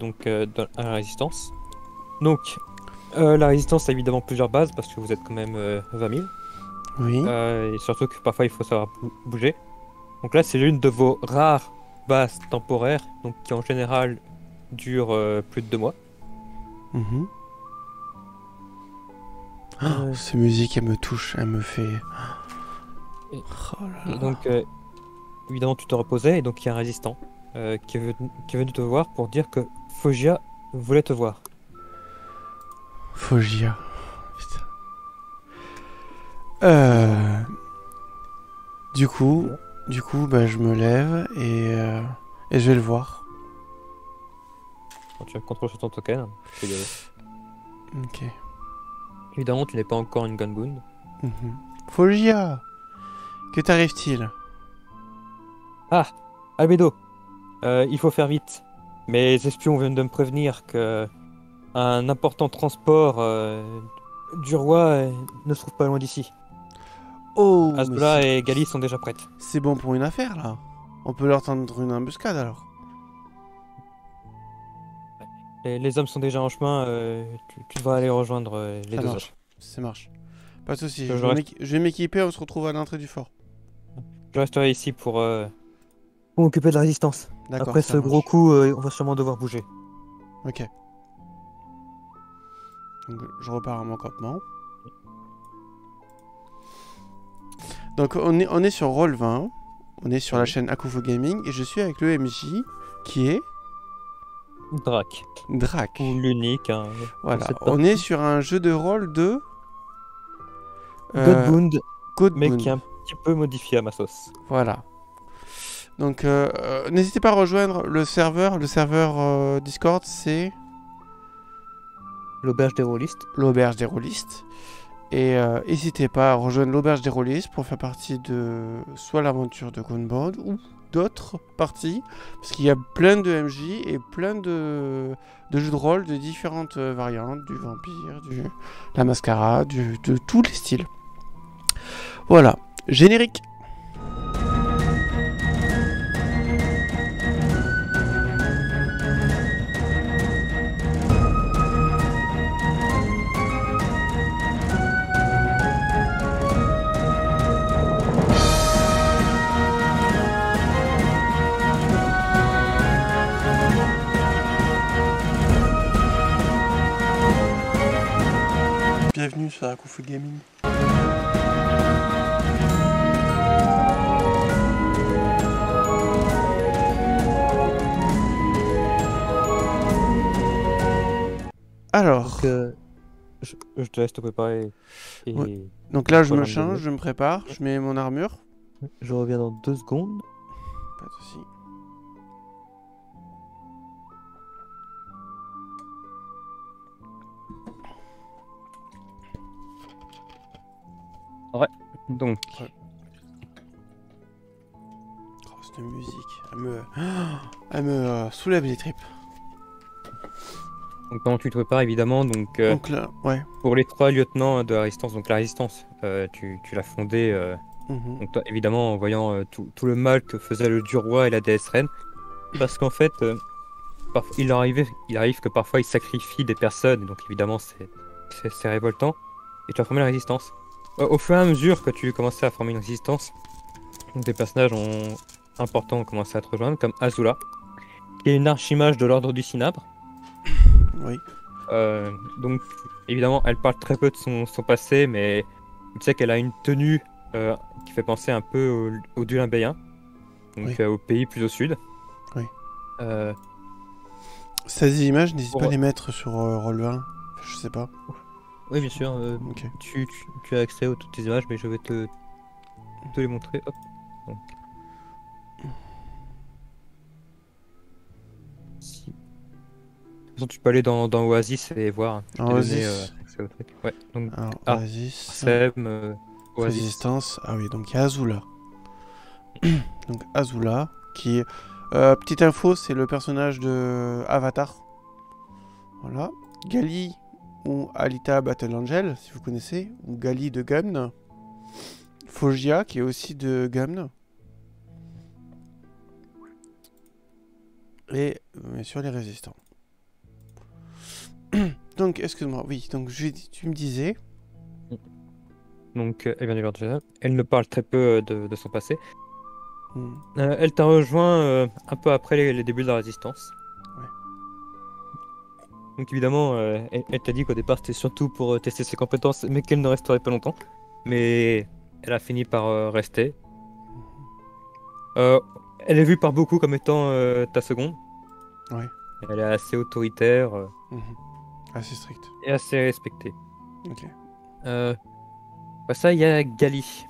donc à la résistance. Donc, la résistance a évidemment plusieurs bases parce que vous êtes quand même 20 000. Oui. Et surtout que parfois il faut savoir bouger. Donc là, c'est l'une de vos rares bases temporaires, donc qui en général dure plus de 2 mois. Mhm. Oh, Euh, cette musique, elle me touche, elle me fait... et, Oh là et là. donc, évidemment, tu te reposais, et donc il y a un résistant qui est venu te voir pour dire que Foggia voulait te voir. Foggia. Putain. Euh... Du coup, Bon, bah, je me lève et je vais le voir. quand tu as contrôle sur ton token, tu peux y aller. Ok. Évidemment, tu n'es pas encore une Gunbound. Mhm. Foggia, que t'arrive-t-il? Ah, Albedo, il faut faire vite. Mes espions viennent de me prévenir que un important transport du roi ne se trouve pas loin d'ici. Oh, mais Azula et Gali sont déjà prêtes. c'est bon pour une affaire, là. On peut leur tendre une embuscade, alors. Les hommes sont déjà en chemin, tu devras aller rejoindre les Ça deux hommes. marche. Ça marche. Pas de soucis, Je, je reste- je vais m'équiper, on se retrouve à l'entrée du fort. je resterai ici pour m'occuper de la résistance. D'accord, Après ça ce gros marche. coup, on va sûrement devoir bouger. Ok. Donc, je repars à mon campement. Donc on est sur Roll20, on est sur la Oui. chaîne Akufo Gaming et je suis avec le MJ qui est Drac. Ou Drac. l'unique hein, dans Voilà, cette on est partie. sur un jeu de rôle de euh, Godbound, mais qui est Godbound. un petit peu modifié à ma sauce. Voilà. Donc n'hésitez pas à rejoindre le serveur Discord, c'est L'auberge des rôlistes. l'auberge des rôlistes. Et n'hésitez pas à rejoindre l'auberge des rôlistes pour faire partie de soit l'aventure de Gunbound ou d'autres parties. Parce qu'il y a plein de MJ et plein de jeux de rôle de différentes variantes, du vampire, la mascarade, de tous les styles. Voilà, générique. Bienvenue sur Akufu Gaming. Alors, Donc, je te laisse te préparer ouais. et Donc là je me rejoindre les change, autres. je me prépare, je mets mon armure. Je reviens dans 2 secondes. Pas de soucis. Ouais. Donc, Ouais. Oh, cette musique, elle me soulève les tripes. quand tu te prépares, évidemment, donc, Donc là, ouais. pour les 3 lieutenants de la Résistance, donc la Résistance, tu l'as fondée, Mhm. donc toi, évidemment, en voyant tout le mal que faisait le dieu roi et la déesse reine, parce qu'en fait, il arrive que parfois ils sacrifient des personnes, et donc évidemment, c'est révoltant, et tu as formé la Résistance. Au fur et à mesure que tu commençais à former une Résistance, donc des personnages importants ont commencé à te rejoindre, comme Azula, qui est une archimage de l'ordre du Cinabre. Oui. Donc, évidemment, elle parle très peu de son passé, mais tu sais qu'elle a une tenue qui fait penser un peu au dieu limbéen, donc Oui. au pays plus au sud. Oui. Euh, Ces images, n'hésite pas à pour- les mettre sur Roll20. Je sais pas. Oui, bien sûr, Ok. tu as accès à toutes tes images, mais je vais te les montrer. Hop. Donc, si. De toute façon, tu peux aller dans Oasis et voir. Je t'ai donné Oasis. accès au truc. Ouais, donc, Alors, ah, Oasis. Sem, Oasis. Résistance. Ah oui, donc il y a Azula. Donc Azula, qui est... petite info, c'est le personnage de Avatar. Voilà. Gali, ou Alita Battle Angel, si vous connaissez. Ou Gali de Gun. Foggia, qui est aussi de Gun. Et bien sûr les résistants. donc, excuse-moi, oui, donc tu me disais. Donc, elle vient du Lord Jedi. Elle ne parle très peu de son passé. Hmm, Elle t'a rejoint un peu après les débuts de la Résistance. ouais. Donc évidemment, elle t'a dit qu'au départ c'était surtout pour tester ses compétences, mais qu'elle ne resterait pas longtemps. Mais elle a fini par rester. Euh, Elle est vue par beaucoup comme étant ta seconde. Ouais. Elle est assez autoritaire Mhm. Assez strict. et assez respectée. Ok. Euh, Après ça, il y a Gali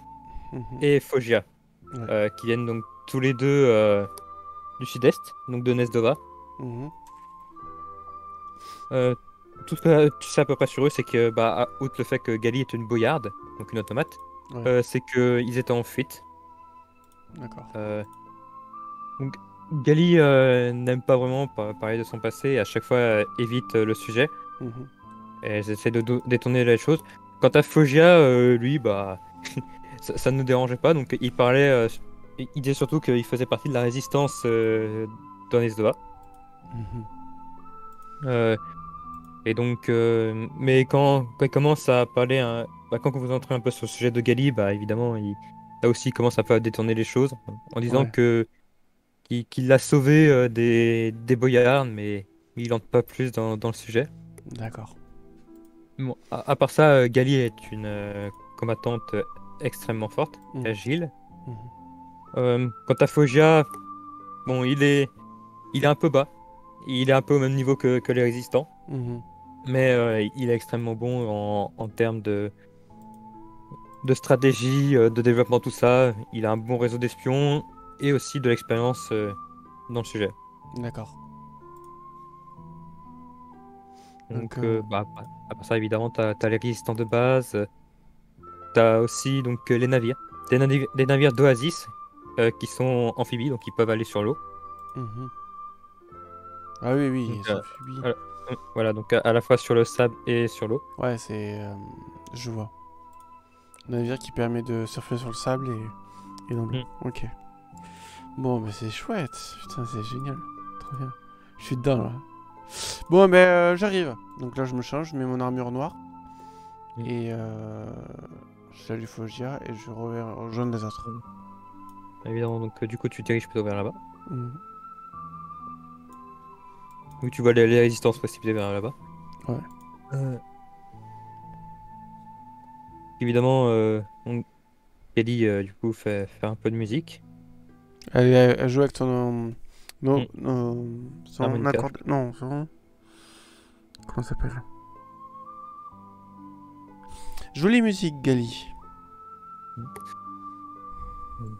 Mhm. et Foggia Ouais. qui viennent donc tous les deux du sud-est, donc de Nesdova. Mhm. Euh, Tout ce que tu sais à peu près sur eux, c'est que, bah, outre le fait que Gali est une boyarde, donc une automate, Ouais. c'est qu'ils étaient en fuite. D'accord. Euh, donc, Gali n'aime pas vraiment parler de son passé et à chaque fois évite le sujet Mhm. et elles essaient de détourner les choses. Quant à Foggia, lui, bah, ça ne nous dérangeait pas, donc il parlait, il disait surtout qu'il faisait partie de la résistance dans Esdoa. Mhm. Euh, Et donc, mais quand il commence à parler, bah, quand vous entrez un peu sur le sujet de Gali, bah évidemment, là aussi, il commence un peu à détourner les choses en disant Ouais. que qu'il l'a sauvé des boyards, mais il entre pas plus dans le sujet. D'accord. Bon, à part ça, Gali est une combattante extrêmement forte, Mhm. agile. Mhm. Quant à Foggia, bon, il est un peu bas. Il est un peu au même niveau que les résistants, Mhm. mais il est extrêmement bon en termes de stratégie, de développement, tout ça. Il a un bon réseau d'espions et aussi de l'expérience dans le sujet. D'accord. Donc, Donc, bah, à part ça, évidemment, t'as les résistants de base. T'as aussi donc les navires. Des navires d'Oasis qui sont amphibies, donc ils peuvent aller sur l'eau. mhm. Ah oui, oui, Donc, ils s'amphibient. voilà, donc à la fois sur le sable et sur l'eau. Ouais, c'est. Je vois. Un navire qui permet de surfer sur le sable et dans l'eau. Mm. Ok. Bon, mais c'est chouette. Putain, c'est génial. Trop bien. Je suis dedans là. Bon, mais j'arrive. Donc là, je me change, je mets mon armure noire. Mm. Et je salue Foggia et je rejoins les autres. Mm. Évidemment, donc du coup, tu diriges plutôt vers là-bas. Mhm. Ou tu vois les résistances précipiter vers là-bas. Ouais. Euh, Évidemment, Kelly, du coup, fait un peu de musique. Elle joue avec Mm. son Harmonica. accord. Non, son. Comment ça s'appelle? Jolie musique, Gali. Mm. Mm.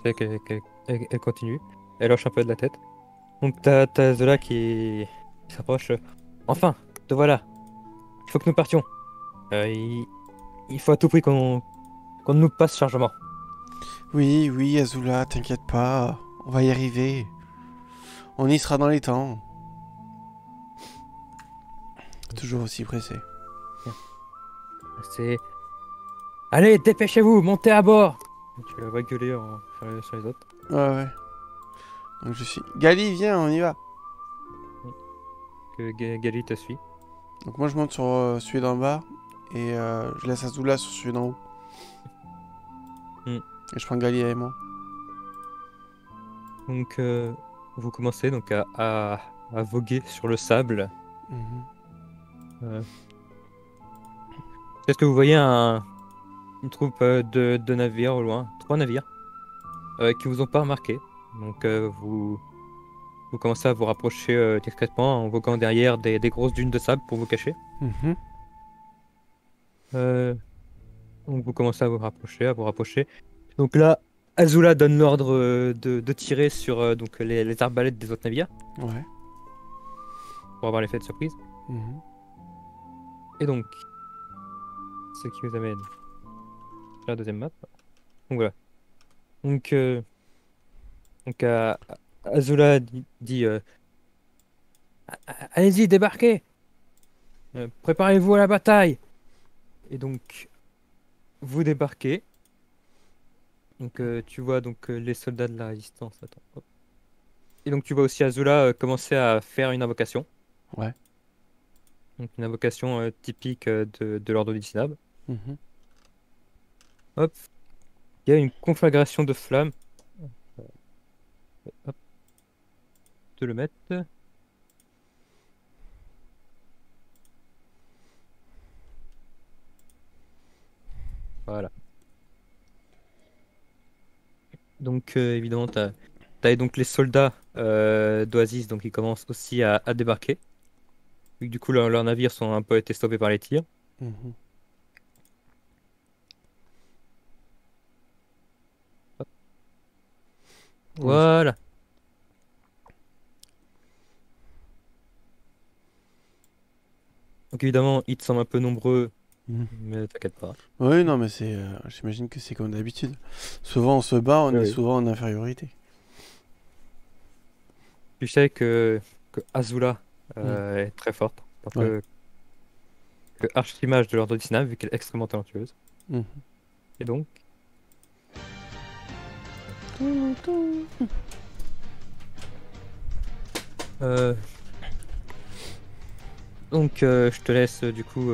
C'est elle continue. Elle hoche un peu de la tête. Donc t'as Zola qui s'approche. Enfin, te voilà. Il faut que nous partions. Il faut à tout prix qu'on nous passe chargement. Oui, oui, Azula, t'inquiète pas. On va y arriver. On y sera dans les temps. Toujours aussi pressé. C'est... Allez, dépêchez-vous, montez à bord. Tu la vois gueuler sur les autres. Ouais, ouais. Donc je suis. Gali, viens, on y va. Que Gali te suit. Donc moi je monte sur celui d'en bas et je laisse Azula sur celui d'en haut. Mm. Et je prends Gali avec moi. Donc vous commencez donc à voguer sur le sable. Mhm. Euh, Est-ce que vous voyez une troupe de navires au loin? Trois navires qui vous ont pas remarqué. Donc vous commencez à vous rapprocher discrètement en voguant derrière des grosses dunes de sable pour vous cacher. Mhm. Euh, donc vous commencez à vous rapprocher, à vous rapprocher. Donc là, Azula donne l'ordre de tirer sur donc les arbalètes des autres navires Ouais. pour avoir l'effet de surprise. Mhm. Et donc, ce qui vous amène sur la deuxième map. Donc voilà. Donc, Azula dit allez-y, débarquez! Préparez-vous à la bataille! Et donc, vous débarquez. Donc, tu vois donc les soldats de la résistance. Attends, hop. Et donc, tu vois aussi Azula commencer à faire une invocation. Ouais. Donc une invocation typique de l'ordre du Synab. Mhm. Hop, il y a une conflagration de flammes. Hop, de le mettre. Voilà. Donc évidemment, t'as donc les soldats d'Oasis donc ils commencent aussi à débarquer. Vu que, du coup, leurs navires sont un peu été stoppés par les tirs. Mhm. Ouais, Voilà. Donc évidemment, ils te semblent un peu nombreux, mhm. mais t'inquiète pas. Oui, non, mais j'imagine que c'est comme d'habitude. Souvent on se bat, on Oui, est oui. souvent en infériorité. Tu sais que Azula Mhm. est très forte, parce Ouais. que archimage de l'ordre d'Isina, vu qu'elle est extrêmement talentueuse. Mhm. Et donc, Tou, tou. euh, je te laisse du coup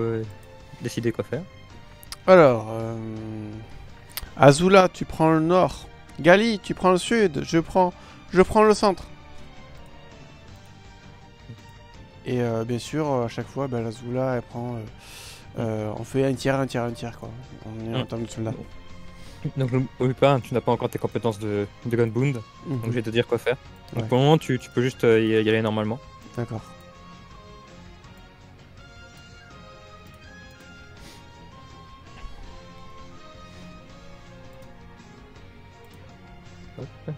décider quoi faire. Alors, Azula, tu prends le nord. Gali, tu prends le sud. Je prends le centre. Et bien sûr, à chaque fois, bah, l'Azula, elle prend. Mm. On fait un tiers, un tiers, un tiers, quoi. On est Mm. en termes de soldats. Donc, n'oublie pas, tu n'as pas encore tes compétences de Gunbound, donc je Mhm. vais te dire quoi faire. Donc Ouais, pour le moment, tu peux juste y aller normalement. d'accord. Hop.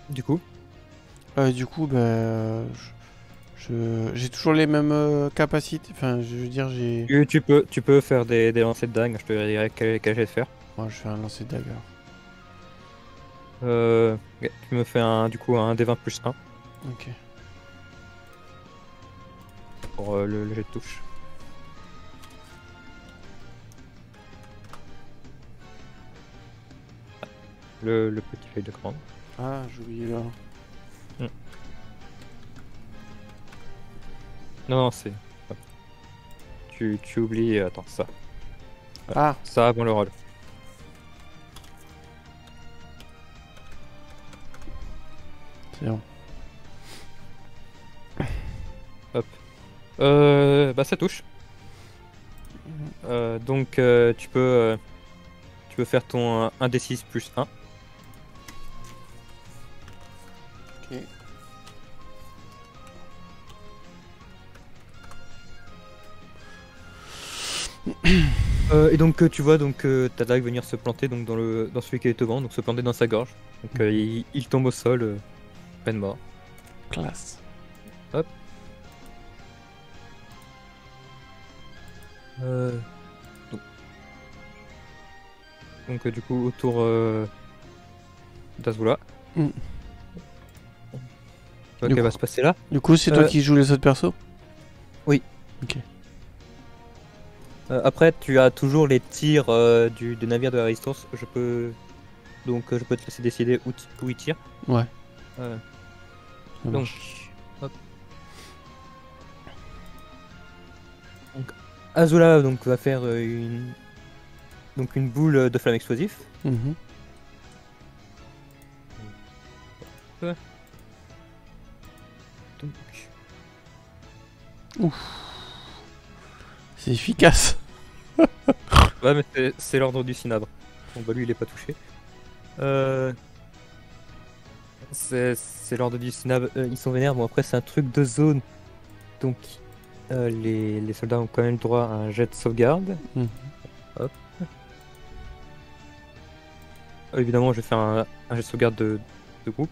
Du coup, Du coup, bah, j'ai toujours les mêmes capacités. Enfin, je veux dire, j'ai. tu peux faire des lancers de dingue, je te dirai quel jet de faire. Moi, je fais un lancer de dagger. Ok, tu me fais du coup un D20 plus 1 Ok. pour le jet de touche. Le petit feuille de commande. Ah, j'ai oublié là. Hmm. Non, non, hop. Tu oublies. Attends, ça. Ouais, Ah, ça avant le roll. c'est bon. Hop. Bah, ça touche. Donc, tu peux faire ton 1d6 plus 1. Ok. Et donc, tu vois donc ta dague venir se planter donc, dans celui qui est devant, donc se planter dans sa gorge. Donc, Mhm. il tombe au sol, peine mort. Classe. Hop. Euh, donc, du coup, autour d'Azula. Mm. Donc, Du elle va coup, se passer là. du coup, c'est toi Euh, qui joues les autres persos? oui. Ok. Après, tu as toujours les tirs du navire de la Résistance. Je peux te laisser décider où il tire. Ouais, Euh, ça donc, marche. hop. Donc, Azula donc, va faire une boule de flamme explosive. Mhm. Hop. Donc, C'est efficace. ouais, mais c'est l'ordre du cinabre. Bon, bah lui, il est pas touché. Euh, c'est l'ordre du cinabre. Ils sont vénères. Bon, après, c'est un truc de zone. Donc, les soldats ont quand même droit à un jet de sauvegarde. Mhm. Hop. Évidemment, je vais faire un jet de sauvegarde de groupe.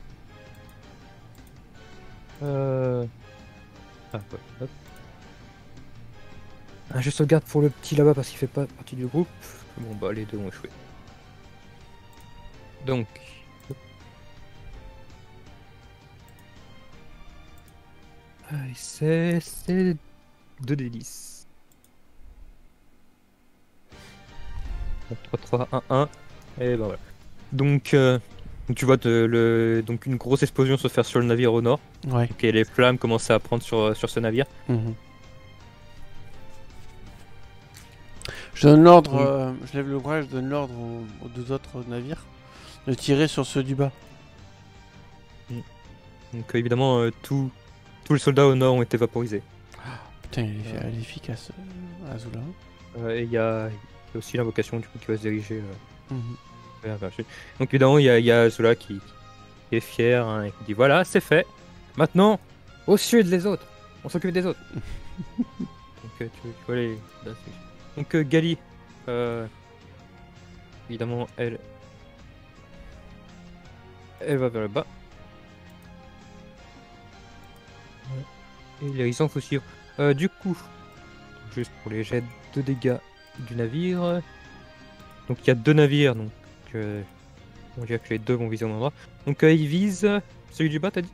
Euh, ouais, hop. Un jet de sauvegarde pour le petit là-bas parce qu'il fait pas partie du groupe. Bon, bah, les deux ont échoué. Donc, allez, c'est 2d10. Bon, 3-3-1-1. Et ben voilà. Donc, tu vois donc une grosse explosion se faire sur le navire au nord. Ouais. Et les flammes commencent à prendre sur ce navire. Mhm. Je donne l'ordre, Oui. je lève le bras, je donne l'ordre aux deux autres navires de tirer sur ceux du bas. Donc évidemment, tous les soldats au nord ont été vaporisés. Putain, elle est efficace, Azula. Et il y a aussi l'invocation du coup qui va se diriger Mhm. vers le sud. Donc évidemment, il y a Azula qui est fier hein, et qui dit voilà, c'est fait. Maintenant, au sud les autres. On s'occupe des autres. Donc tu vois les. Donc Gali, évidemment, elle va vers le bas. Et les hérissons, faut suivre. Du coup, juste pour les jets de dégâts du navire. Donc il y a deux navires, donc on dirait que les deux vont viser au même endroit. Donc ils visent celui du bas, t'as dit?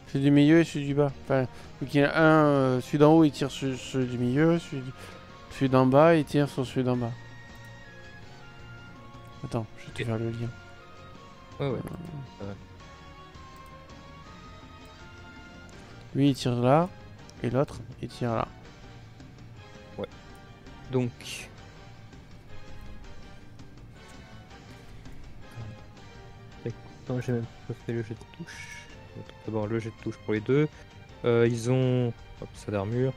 Celui du milieu et celui du bas. Enfin, donc il y en a un, celui d'en haut il tire sur celui du milieu, celui d'en bas il tire sur celui d'en bas. Attends, je vais te Ok. faire le lien. Ouais. Lui il tire là, et l'autre il tire là. Donc. Non, j'ai même pas fait le jet de touche. D'abord le jet de touche pour les deux. Ils ont. Hop, ça d'armure.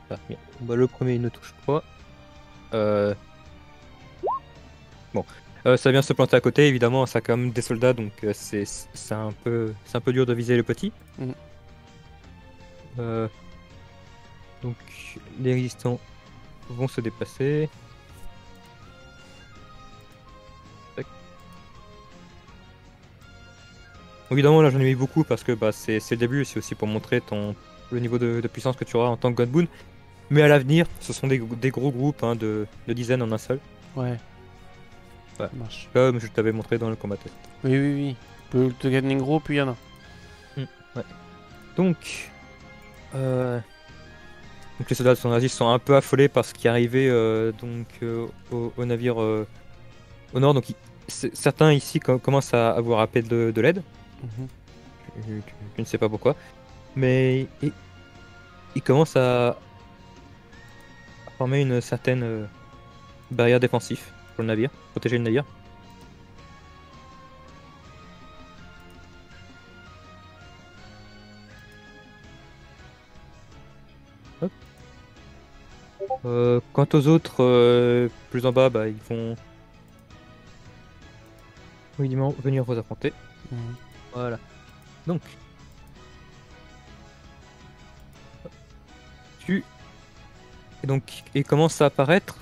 Ah, bien. Bah, le premier il ne touche pas. Bon. Ça vient se planter à côté, évidemment, ça a quand même des soldats, donc c'est un peu dur de viser le petit. Mhm. Donc les résistants vont se déplacer. Tac. Évidemment, là j'en ai mis beaucoup parce que bah, c'est le début, c'est aussi pour montrer le niveau de puissance que tu auras en tant que Godboon. Mais à l'avenir, ce sont des gros groupes hein, de dizaines en un seul, Ouais. Ouais. Ça marche. comme je t'avais montré dans le combat test. Oui, oui, oui. Tu peux gagner gros, puis il y en a. Donc, donc les soldats de son nazis sont un peu affolés par ce qui est arrivé au navire au nord. Donc certains ici commencent à avoir appel de l'aide. Mhm. Je ne sais pas pourquoi. Mais ils commencent à former une certaine barrière défensive pour le navire, protéger le navire. Hop. Quant aux autres, plus en bas, bah, ils vont évidemment venir vous affronter. Mhm. Voilà. Donc, et donc, il commence à apparaître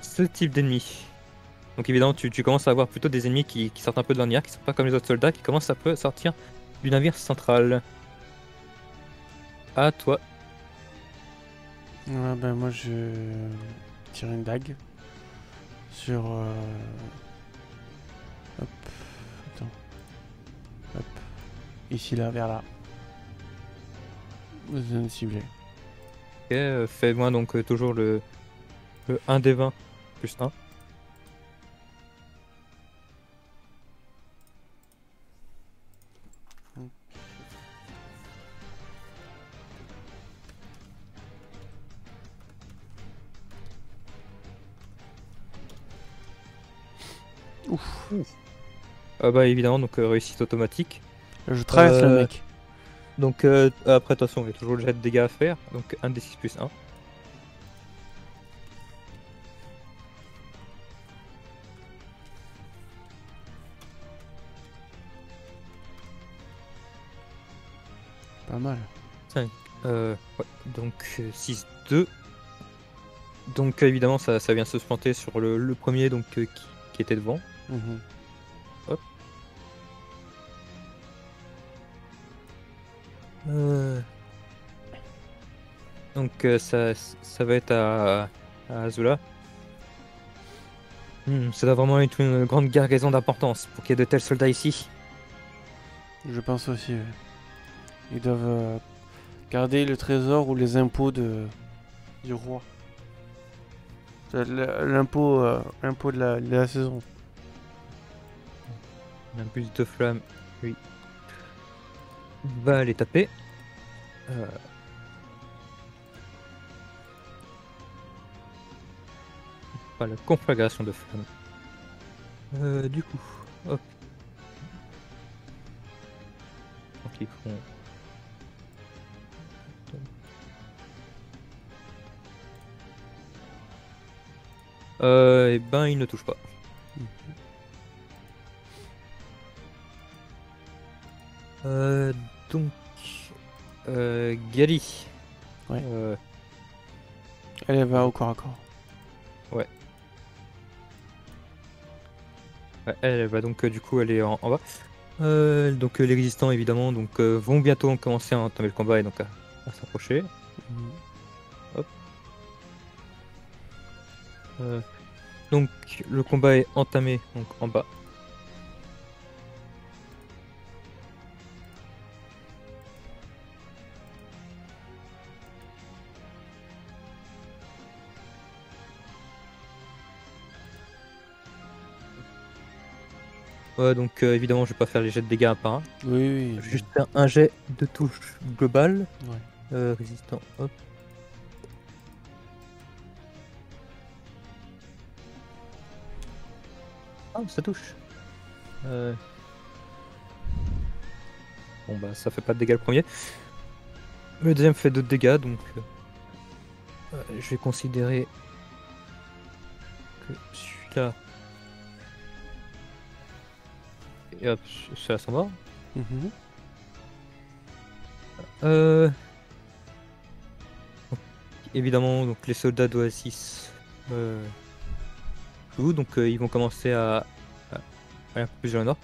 ce type d'ennemi. Donc évidemment, tu commences à avoir plutôt des ennemis qui sortent un peu de l'ornière, qui sont pas comme les autres soldats, qui commencent à peu sortir du navire central. À toi. Ouais, ben moi je tire une dague sur. Hop. Attends. Hop. Ici, là, vers là. Zone ciblée. Ok, fais-moi donc toujours le 1 des 20 plus 1. Ouf. Ah bah évidemment, donc réussite automatique. Je traverse le Euh, mec. Donc après, attention, il y a toujours le jet de dégâts à faire. Donc 1 des 6 plus 1. Pas mal. 5. Ouais, donc 6, 2. Donc évidemment, ça vient se planter sur le premier donc, qui était devant. Mhm. Donc ça va être à Azula. Ça doit vraiment être une grande gargaison d'importance pour qu'il y ait de tels soldats ici. Je pense aussi. Ouais. Ils doivent garder le trésor ou les impôts du roi. C'est l'impôt de la saison. Un bus de flamme, lui, va les taper. Pas la conflagration de flamme. Du coup, hop. Donc ils font. Et ben il ne touche pas. Donc Gali. Ouais. Elle va au corps à corps. Ouais. Ouais, elle va donc du coup elle est en bas. Donc les résistants évidemment donc vont bientôt commencer à entamer le combat et donc à s'approcher. Hop. Donc le combat est entamé donc en bas. Ouais, donc évidemment je vais pas faire les jets de dégâts un par un. Oui. Je vais juste faire un jet de touche globale. Ouais. Résistant, hop. Ah, ça touche. Bon bah ça fait pas de dégâts le premier. Le deuxième fait 2 dégâts donc je vais considérer que celui-là. Et hop, celui-là s'en va. Donc, évidemment donc les soldats d'Oasis jouent, donc ils vont commencer à aller un peu plus vers le nord.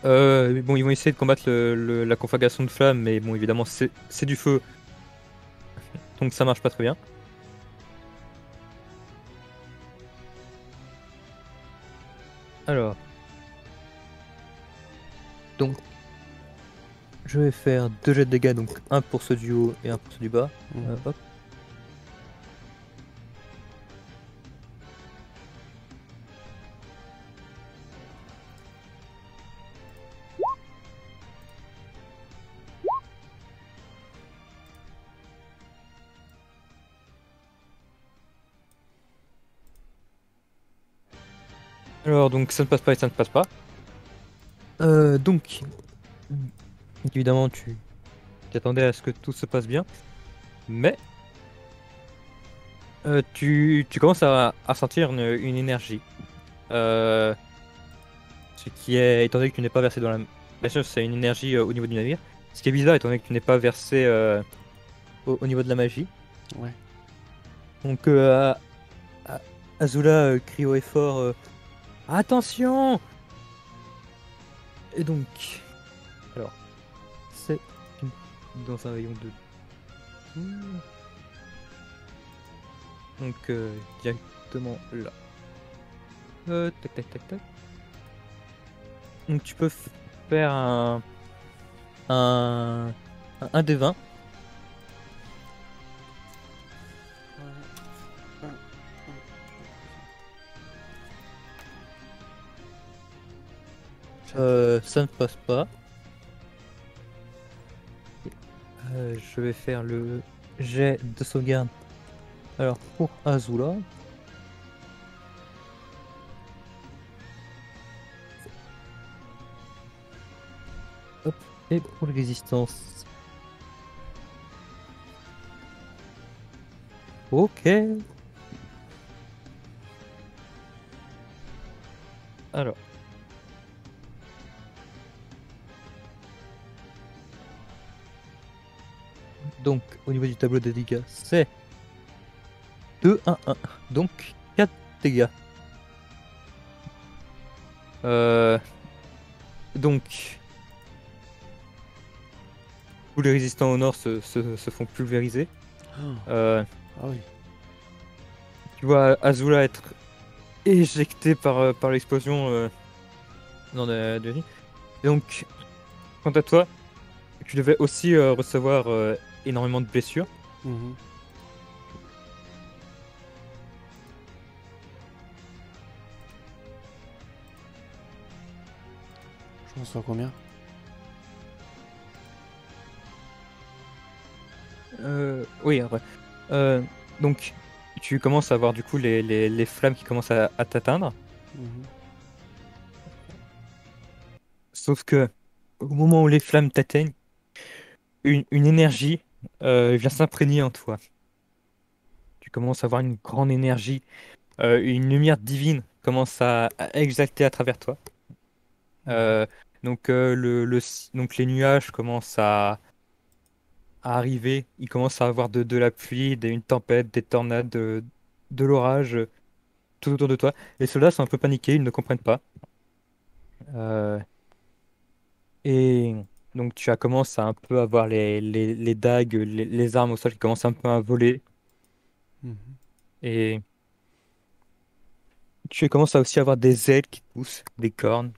Bon, ils vont essayer de combattre la conflagration de flammes, mais bon, évidemment, c'est du feu, donc ça marche pas très bien. Alors, donc, je vais faire 2 jets de dégâts, donc un pour ceux du haut et un pour ceux du bas. Hop. Alors, donc ça ne passe pas et ça ne passe pas. Donc, évidemment, tu t'attendais à ce que tout se passe bien, mais tu commences à sentir une énergie. Ce qui est, étant donné que tu n'es pas versé dans la... Bien sûr, c'est une énergie au niveau du navire. Ce qui est bizarre, étant donné que tu n'es pas versé au niveau de la magie. Ouais. Donc, Azula crie haut et fort attention! Et donc, alors, c'est dans un rayon de... Donc, directement là. Tac, tac, tac, tac. Donc, tu peux faire un des 20. Ça ne passe pas. Je vais faire le jet de sauvegarde. Alors pour Azula. Hop. Et pour la résistance. Ok. Alors. Donc, au niveau du tableau des dégâts, c'est 2, 1, 1. Donc, 4 dégâts. Donc, tous les résistants au nord se font pulvériser. Ah oui. Tu vois Azula être éjecté par l'explosion dans la nuit. Donc, quant à toi, tu devais aussi recevoir énormément de blessures. On soit combien? Oui, après. Donc, tu commences à voir du coup les flammes qui commencent à t'atteindre. Mhm. Sauf que au moment où les flammes t'atteignent, une énergie vient s'imprégner en toi. Tu commences à avoir une grande énergie, une lumière divine commence à exalter à travers toi. Mhm. Euh, donc les nuages commencent à arriver. Il commence à avoir de la pluie, une tempête, des tornades, de l'orage tout autour de toi. Les soldats sont un peu paniqués, ils ne comprennent pas. Euh, et donc tu as commencé à un peu avoir les dagues, les armes au sol qui commencent un peu à voler. Mhm. Et tu commences à aussi avoir des ailes qui te poussent, des cornes.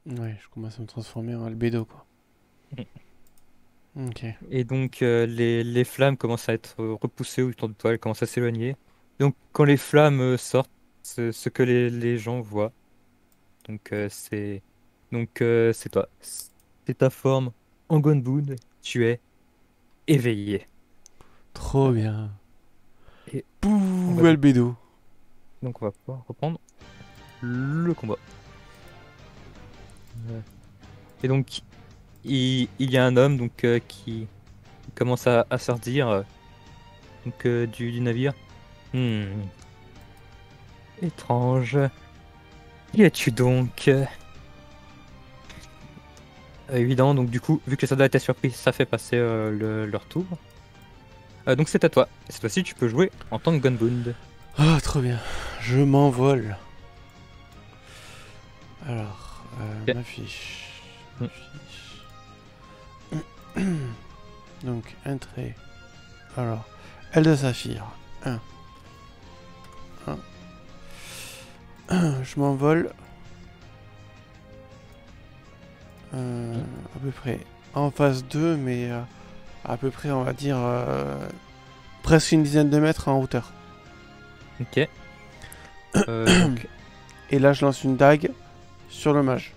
Ouais, je commence à me transformer en albédo, quoi. Ok. Et donc les flammes commencent à être repoussées autour de toi, elles commencent à s'éloigner. Donc quand les flammes sortent, ce que les gens voient. Donc c'est toi. C'est ta forme en Gonboud. Tu es éveillé. Trop Euh, bien. et on va Pouh, du albédo. donc on va pouvoir reprendre le combat. Euh, Et donc il y a un homme qui commence à sortir du navire. Hmm, étrange. Qui es-tu donc? Évident, donc du coup, vu que les soldats étaient surpris, ça fait passer leur tour. Donc c'est à toi. Cette fois-ci, tu peux jouer en tant que Gunbund. Ah, trop bien. Je m'envole. Alors, Ok. ma fiche. Ma Hmm. fiche. Donc, un trait. Alors, aile de saphir. Un. Je m'envole. Hmm. À peu près en phase 2, mais à peu près, on va dire, presque une dizaine de mètres en hauteur. Ok. Donc, Et là, je lance une dague sur le mage.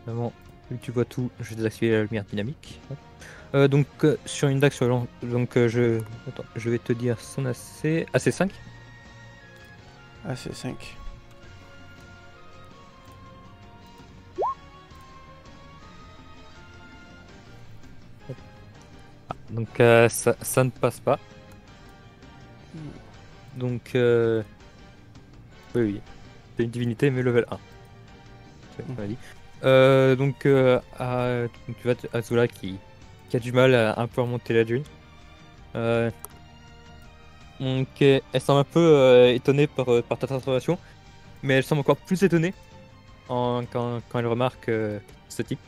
vraiment, vu que tu vois tout, je vais désactiver la lumière dynamique. Hop. Sur une dague sur attends, je vais te dire son AC. AC5. Ah, c'est 5. Ça ne passe pas. Donc, oui, oui. C'est une divinité, mais level 1. C'est ce qu'on a dit. Donc, tu vois Azula qui a du mal à un peu remonter la dune. Euh, elle semble un peu étonnée par ta transformation, mais elle semble encore plus étonnée quand elle remarque ce type.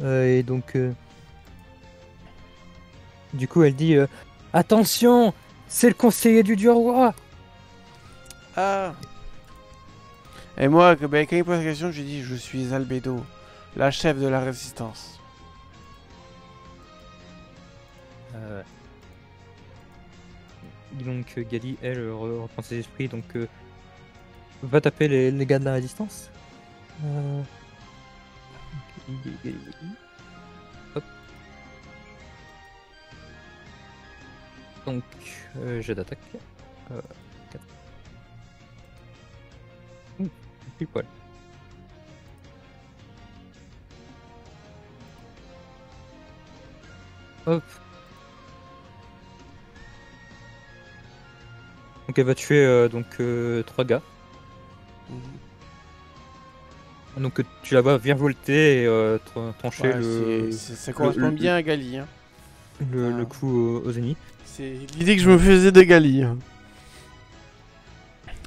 Et donc, du coup, elle dit attention, c'est le conseiller du dieu roi! Ah. Et moi, ben, quand il pose la question, je lui dis je suis Albedo, la chef de la résistance. Euh, donc, Gali, elle, reprend ses esprits, donc va taper les gars de la résistance. Euh, Hop. Donc, jet d'attaque. Euh, 4. Ouh, pile poil. Hop. Donc, elle va tuer 3 gars. Donc, tu la vois virevolter et trancher Ouais, ça correspond bien à Gali. Hein. le Ah. coup aux ennemis. C'est l'idée que je me faisais de Gali. Hein.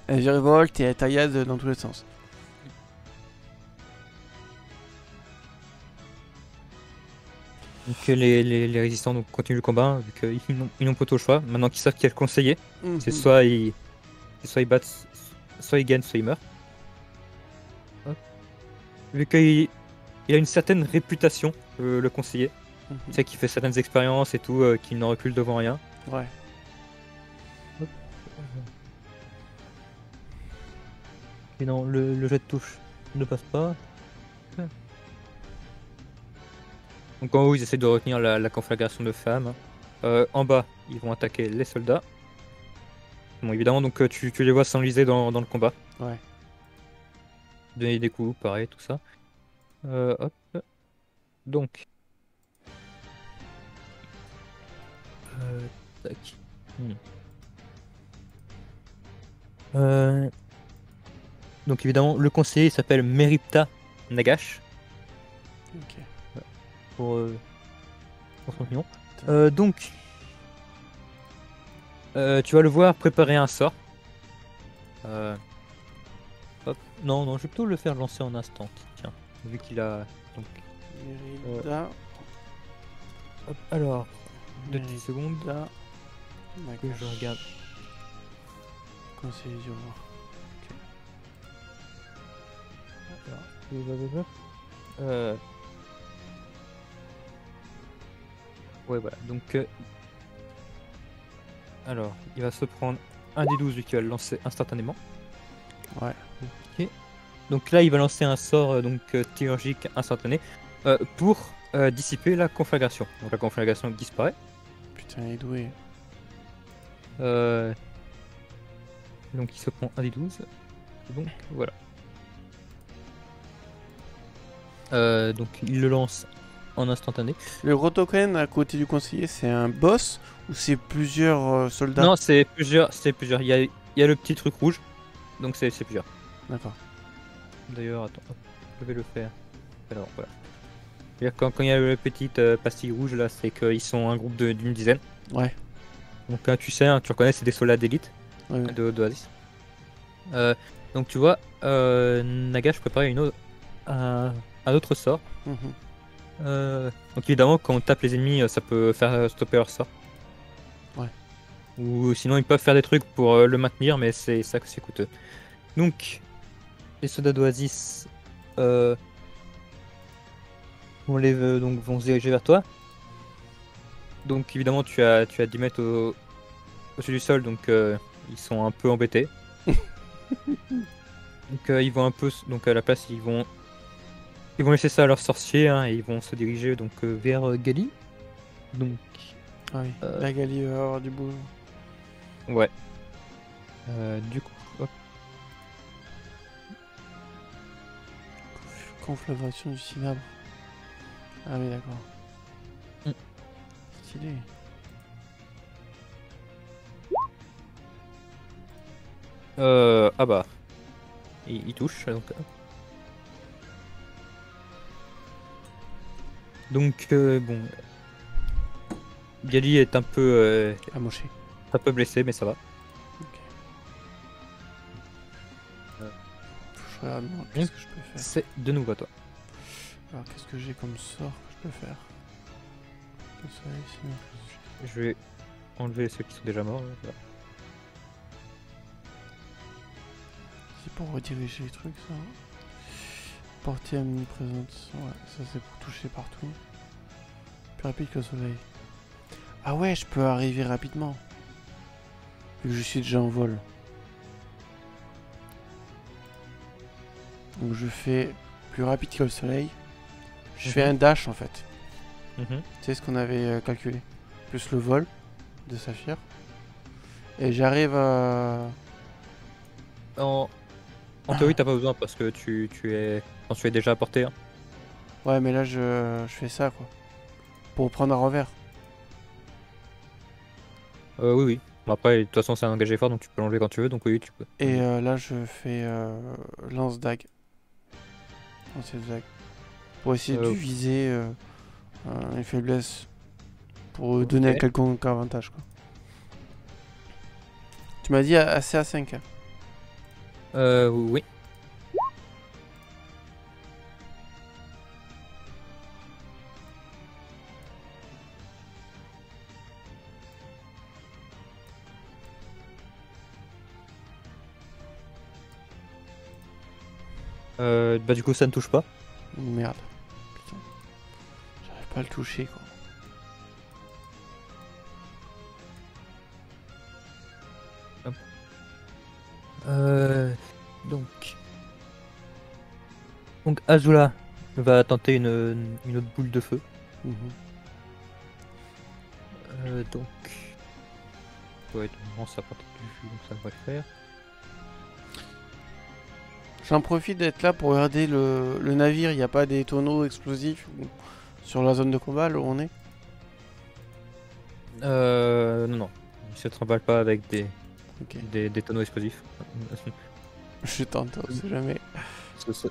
Elle virevolte et elle taillade dans tous les sens. Donc, les résistants continuent le combat, hein, vu qu'ils n'ont pas trop le choix. Maintenant qu'ils savent qu'il y a le conseiller, c'est soit ils battent, soit ils gagnent, soit ils meurent. Hop. Vu qu'il a une certaine réputation, le conseiller. Tu sais, qu'il fait certaines expériences et tout, qu'il n'en recule devant rien. Ouais. Hop. Et non, le jet de touche ne passe pas. Donc en haut, ils essaient de retenir la conflagration de femmes. En bas, ils vont attaquer les soldats. Bon, évidemment, donc tu les vois s'enliser dans le combat. Ouais. Donner des coups, pareil, tout ça. Hop. Donc. Tac. Donc évidemment, le conseiller s'appelle Meripta Nagash. Ok. Pour son nom. Donc, tu vas le voir préparer un sort. Hop. Non, je vais plutôt le faire lancer en instant. Tiens, vu qu'il a. Donc, Mérida. hop, alors, 2 petites secondes. Là. Que je regarde. Conseiller du roi. Ouais, voilà. Donc, alors, il va se prendre un des 12 vu qu'il va le lancer instantanément. Ouais. Ok. Donc là, il va lancer un sort théurgique instantané pour dissiper la conflagration. Donc la conflagration disparaît. Putain, il est doué. Donc il se prend un des 12. Donc voilà. Donc il le lance en instantané. Le Rotoken à côté du conseiller, c'est un boss ou c'est plusieurs soldats? Non, c'est plusieurs. Il y a le petit truc rouge. Donc c'est plusieurs. D'accord. D'ailleurs, attends, hop, je vais le faire. Alors voilà. C'est-à-dire quand il y a la petite pastille rouge là, c'est qu'ils sont un groupe d'une dizaine. Ouais. Donc tu sais, hein, tu reconnais, c'est des soldats d'élite Ouais. d'Oasis. Donc tu vois, Nagash préparait un autre sort. Donc évidemment, quand on tape les ennemis, ça peut faire stopper leur sort. Ouais. Ou sinon, ils peuvent faire des trucs pour le maintenir, mais c'est ça que c'est coûteux. Donc, les soldats d'Oasis vont se diriger vers toi. Donc évidemment, tu as 10 mètres au-dessus du sol, donc ils sont un peu embêtés. Donc ils vont un peu, donc à la place, ils vont laisser ça à leurs sorciers hein, et ils vont se diriger donc vers Gali. Donc. Ah oui. La Gali va avoir du boulot. Ouais. Du coup. Hop. Conflagration du cinabre. Ah oui, d'accord. Stylé. Ah bah. Il touche donc. Donc bon. Gali est un peu. Amoché. Un peu blessé, mais ça va. Ok. Je regarde moi, qu'est-ce que je peux faire. C'est de nouveau à toi. Alors qu'est-ce que j'ai comme sort que je peux faire? Ça, ici, Je vais enlever ceux qui sont déjà morts. Voilà. c'est pour rediriger les trucs ça. Portée omniprésente. Ouais, ça c'est pour toucher partout. Plus rapide que le soleil. Ah ouais, je peux arriver rapidement. Vu que je suis déjà en vol. Donc je fais plus rapide que le soleil. Je fais un dash en fait. C'est ce qu'on avait calculé. Plus le vol de Saphir. Et j'arrive à... En théorie, t'as pas besoin parce que tu es déjà à portée. Hein. Ouais, mais là je fais ça quoi. Pour prendre un revers. Oui. Bon, après, de toute façon, c'est un engagé fort donc tu peux l'enlever quand tu veux. Donc oui, tu peux. Et là je fais lance-dague. Lance-dague. Pour essayer de viser une faiblesse. Pour donner un quelconque avantage quoi. Tu m'as dit assez à 5. Oui. Bah du coup ça ne touche pas. Merde. Putain. J'arrive pas à le toucher quoi. Donc Donc Azula va tenter une autre boule de feu. Mhm. Donc... Ouais, non, ça part du jus, donc ça devrait le faire. J'en profite d'être là pour regarder le navire. Il n'y a pas des tonneaux explosifs sur la zone de combat là où on est? Non, non. Il se trimballe pas avec Ok. des tonneaux explosifs. Je tente, on sait jamais.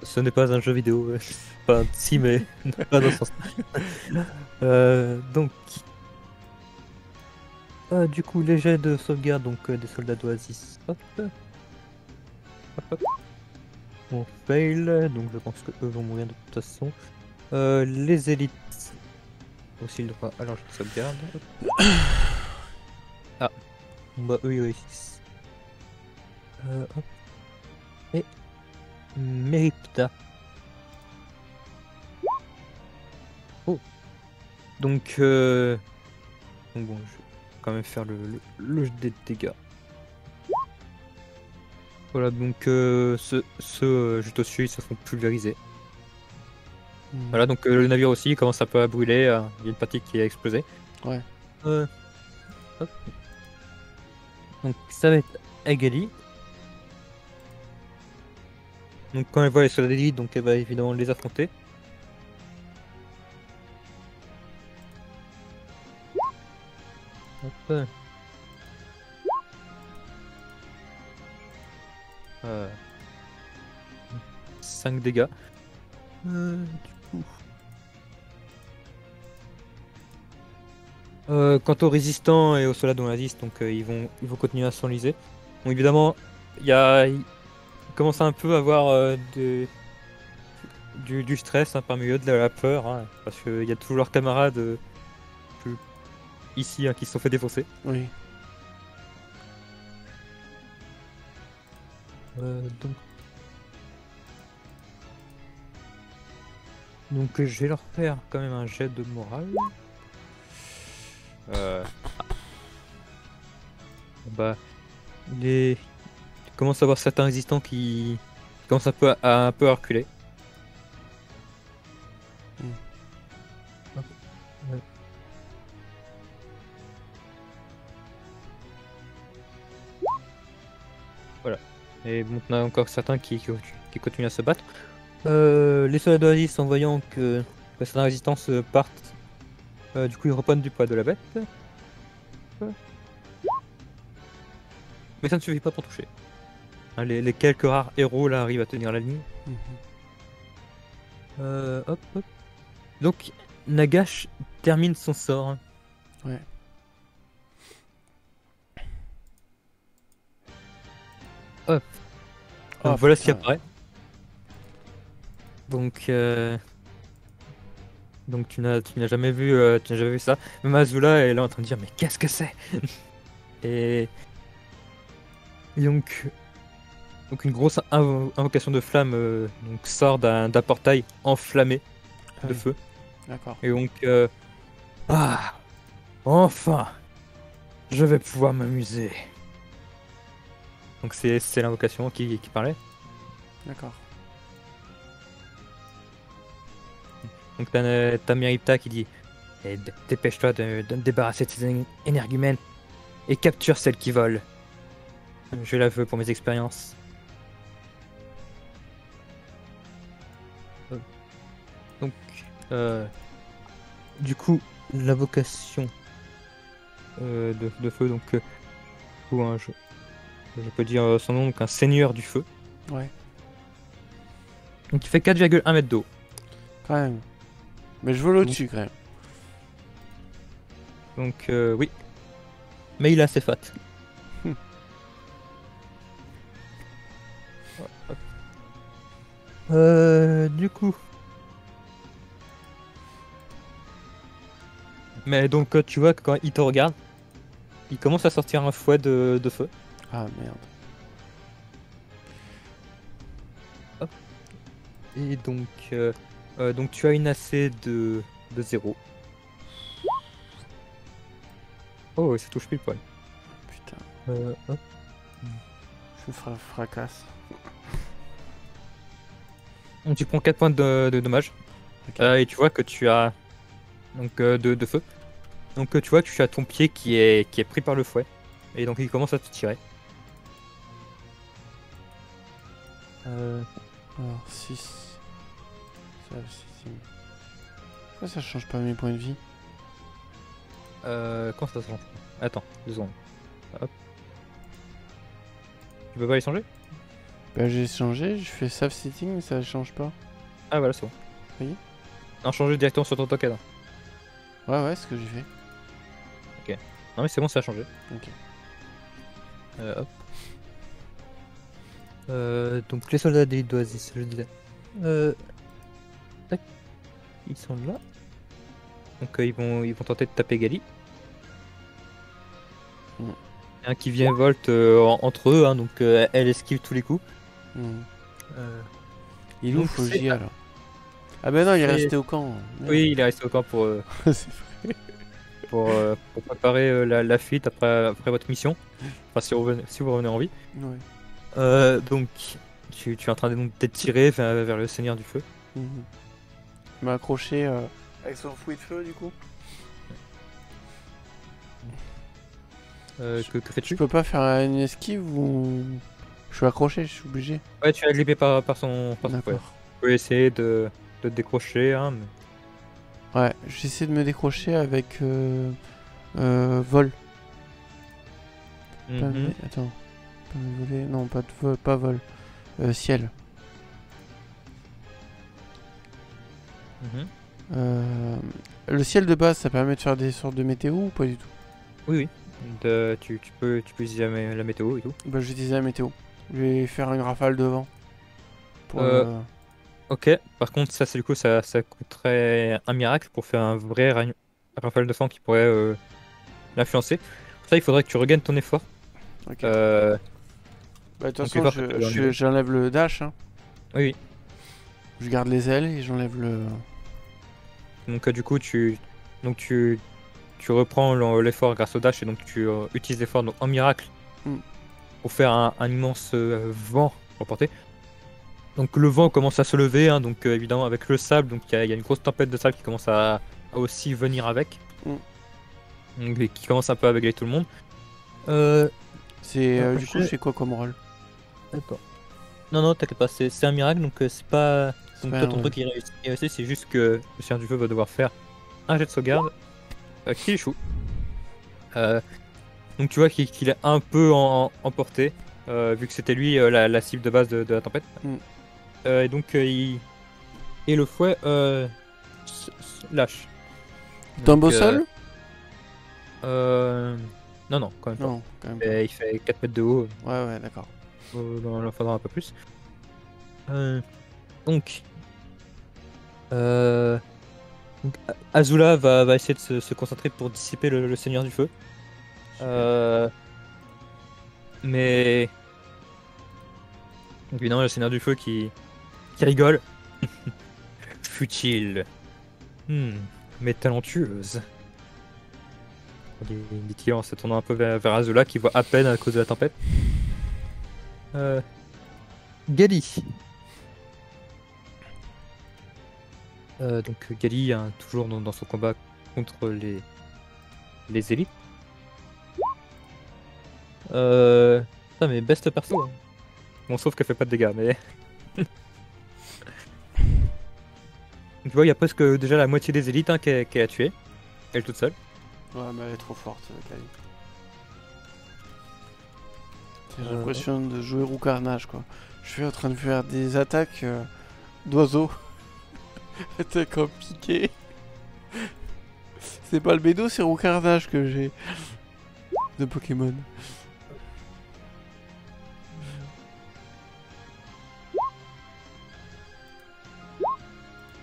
Ce n'est pas un jeu vidéo. Enfin, si, mais pas dans ce sens. Donc, du coup, les jets de sauvegarde donc, des soldats d'Oasis. Hop, hop, hop. On fail, donc je pense qu'eux vont mourir de toute façon. Les élites aussi le droit à leur jet de sauvegarde. Ah, bon, bah eux ils réussissent. Hop. Et Meripta. Oh. Donc bon, je vais quand même faire le jet de dégâts. Voilà, donc ceux juste au-dessus ils se font pulvériser. Mhm. Voilà, donc le navire aussi il commence un peu à brûler. Il y a une partie qui a explosé. Ouais. Hop. Donc ça va être Agali. Donc quand elle voit les soldats d'élite, donc elle va évidemment les affronter. Hop. 5 dégâts. Du coup. Quant aux résistants et aux soldats d'Oasis, donc ils vont continuer à s'enliser. Bon, évidemment, il commence un peu à avoir du stress hein, parmi eux, de la peur, hein, parce qu'il y a toujours leurs camarades que- ici hein, qui se sont fait défoncer. Oui. Donc... donc je vais leur faire quand même un jet de morale. Bah, il commence à avoir certains résistants qui commencent un peu à reculer. Mm. Hop. Ouais. Voilà. Et bon, on a encore certains qui continuent à se battre. Les soldats d'Oasis, en voyant que certains résistants se partent, du coup ils reprennent du poids de la bête. Mais ça ne suffit pas pour toucher. Hein, les quelques rares héros là arrivent à tenir la ligne. Mhm. Hop, hop. Donc Nagash termine son sort. Ouais. Hop. Oh, Donc voilà ce qui putain. apparaît. Donc tu n'as jamais vu ça. Même Azula elle est là en train de dire mais qu'est-ce que c'est? et... et donc une grosse invocation de flamme donc sort d'un portail enflammé Ah de oui. feu. D'accord. Et donc ah enfin je vais pouvoir m'amuser. Donc c'est l'invocation qui parlait. D'accord. Donc t'as Meripta qui dit eh, dépêche-toi de me débarrasser de ces énergumènes et capture celles qui volent. Je la veux pour mes expériences. Donc, du coup, l'invocation de feu, donc, ou je peux dire son nom, donc un seigneur du feu. Ouais. Donc, il fait 4,1 mètres d'eau. Quand même. Mais je vole au-dessus quand même. Donc, oui. Mais il est assez fat. Du coup. Mais donc, tu vois que quand il te regarde, il commence à sortir un fouet de feu. Ah merde. Hop. Et donc tu as une AC de 0. Oh, ça touche pile poil. Putain. Hop. Je me fracasse. Donc tu prends 4 points de dommages. Ok. Et tu vois que tu as donc de feu. Donc tu vois que tu as ton pied qui est pris par le fouet. Et donc il commence à te tirer. Alors, 6. Ça, c'est... Pourquoi ça change pas mes points de vie? Quand ça change? Attends, 2 secondes. Hop. Tu peux pas les changer? Bah, j'ai changé, je fais save setting, mais ça change pas. Ah voilà, c'est bon. Oui. Non, changer directement sur ton token. Ouais, ouais, c'est ce que j'ai fait. Non mais c'est bon, ça a changé. Ok. Hop. Donc les soldats d'élite d'Oasis, je disais. Tac. Ils sont là. Donc ils vont tenter de taper Gali. Mm. Un qui vient volte entre eux, hein, donc elle esquive tous les coups. Hmm. Euh, Il est où donc Fogia là? Ah bah non, il est c'est- resté au camp. Merde. Oui, il est resté au camp C'est vrai. pour préparer la fuite après votre mission. Enfin, si vous revenez en vie. Ouais. Donc, tu es en train d'être tiré vers le Seigneur du Feu. Mhm. Il m'a accroché avec son fouet de feu du coup. Que Je fais-tu? peux pas faire une esquive ou... Je suis accroché, je suis obligé. Ouais, tu as grippé par son fouet. D'accord. Tu peux essayer de te décrocher, hein, mais... Ouais, j'essaie de me décrocher avec vol. Pas Mhm, me- Attends. Pas me voler. Non, pas de vol, pas vol. Ciel. mhm. Le ciel de base, ça permet de faire des sortes de météo ou pas du tout? Oui, oui. Tu peux utiliser la météo et tout. Bah, je vais utiliser la météo. Je vais faire une rafale de vent. Pour Euh, Ok, par contre, ça, c'est du coup, ça coûterait un miracle pour faire un vrai rafale de sang qui pourrait l'influencer. Pour ça, il faudrait que tu regagnes ton effort. Ok. Euh, Bah, de toute donc, façon, l'effort que tu as enlevé. j'enlève le dash. Hein. Oui, oui. Je garde les ailes et j'enlève le. Donc, du coup, donc, tu reprends l'effort grâce au dash et donc tu utilises l'effort donc, en miracle Mm. pour faire un immense vent pour porter. Donc, le vent commence à se lever, hein, donc évidemment, avec le sable, donc il y a une grosse tempête de sable qui commence à aussi venir avec. Mm. Donc, et qui commence un peu à balayer tout le monde. Euh, C'est du coup, je- je fais quoi comme rôle? D'accord. Non, non, t'inquiète pas, c'est un miracle, donc c'est pas. C'est Donc pas toi, un ton rôle. truc il réussit, c'est juste que le Seigneur du Feu va devoir faire un jet de sauvegarde qui échoue. Euh, donc tu vois qu'il est un peu emporté, vu que c'était lui la cible de base de la tempête. Mm. Et donc, et le fouet lâche. Tombe Donc, au sol? non, non, quand même pas. Non, quand même pas. Il fait 4 mètres de haut, Ouais, ouais, d'accord. il en faudra un peu plus. Donc, euh, donc, Azula va essayer de se concentrer pour dissiper le Seigneur du Feu. Super. Mais donc, évidemment, le Seigneur du Feu qui rigole. Futile, mais talentueuse. Dit-il en se tournant un peu vers Azula qui voit à peine à cause de la tempête. Gali. Donc Gali, hein, toujours dans son combat contre les élites. Putain, mais best perso. Hein. Bon, sauf qu'elle fait pas de dégâts, mais. Tu vois, il y a presque déjà la moitié des élites hein, qu'elle a tué. Elle toute seule. Ouais, mais elle est trop forte, Kali. J'ai Euh, l'impression de jouer roux carnage, quoi. Je suis en train de faire des attaques d'oiseaux. Attaque en piqué. C'est pas le bédo, c'est roux carnage que j'ai. De Pokémon.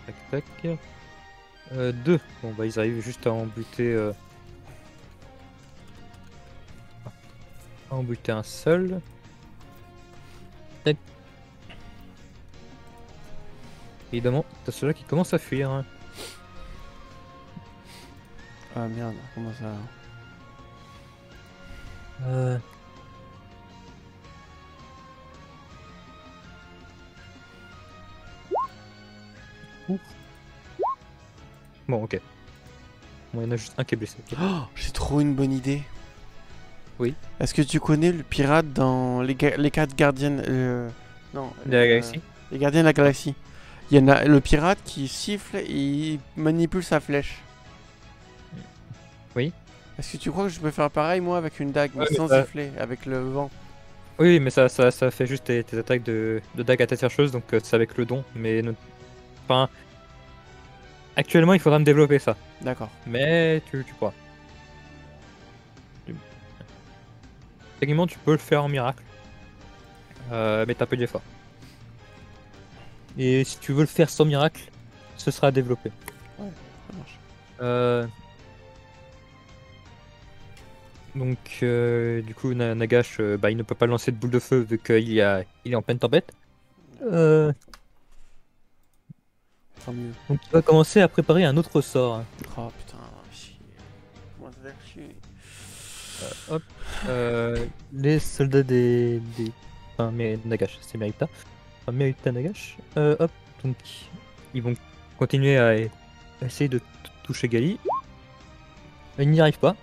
Tac, tac. Deux. Bon, bah, ils arrivent juste à en buter. À en buter un seul. Tac. Évidemment, t'as ceux-là qui commencent à fuir. Hein. Ah merde, comment ça... Ouh. Bon, ok. Bon, il y en a juste un qui est blessé. Ok. Oh, j'ai trop une bonne idée. Oui. Est-ce que tu connais le pirate dans les 4 gardiens... non. De la galaxie. Les gardiens de la galaxie. Il y en a le pirate qui siffle et il manipule sa flèche. Oui. Est-ce que tu crois que je peux faire pareil, moi, avec une dague, mais Ouais, mais sans ça- siffler, avec le vent? Oui, mais ça fait juste tes attaques de dague à tête chercheuse, donc c'est avec le don. Mais enfin, actuellement, il faudra me développer ça. D'accord. Mais tu pourras. Techniquement, tu peux le faire en miracle. Mais t'as peu d'effort. Et si tu veux le faire sans miracle, ce sera développé. Ça marche. Du coup, Nagash, il ne peut pas lancer de boule de feu vu qu'il est en pleine tempête. Euh, Tant mieux. donc, il va commencer à préparer un autre sort, hein. Oh putain, chier. Comment ça fait chier. Hop. Les soldats Enfin, mais Nagash, c'est Merita. Enfin, Merita Nagash. Hop. Donc, ils vont continuer à essayer de toucher Gali. Ils n'y arrivent pas.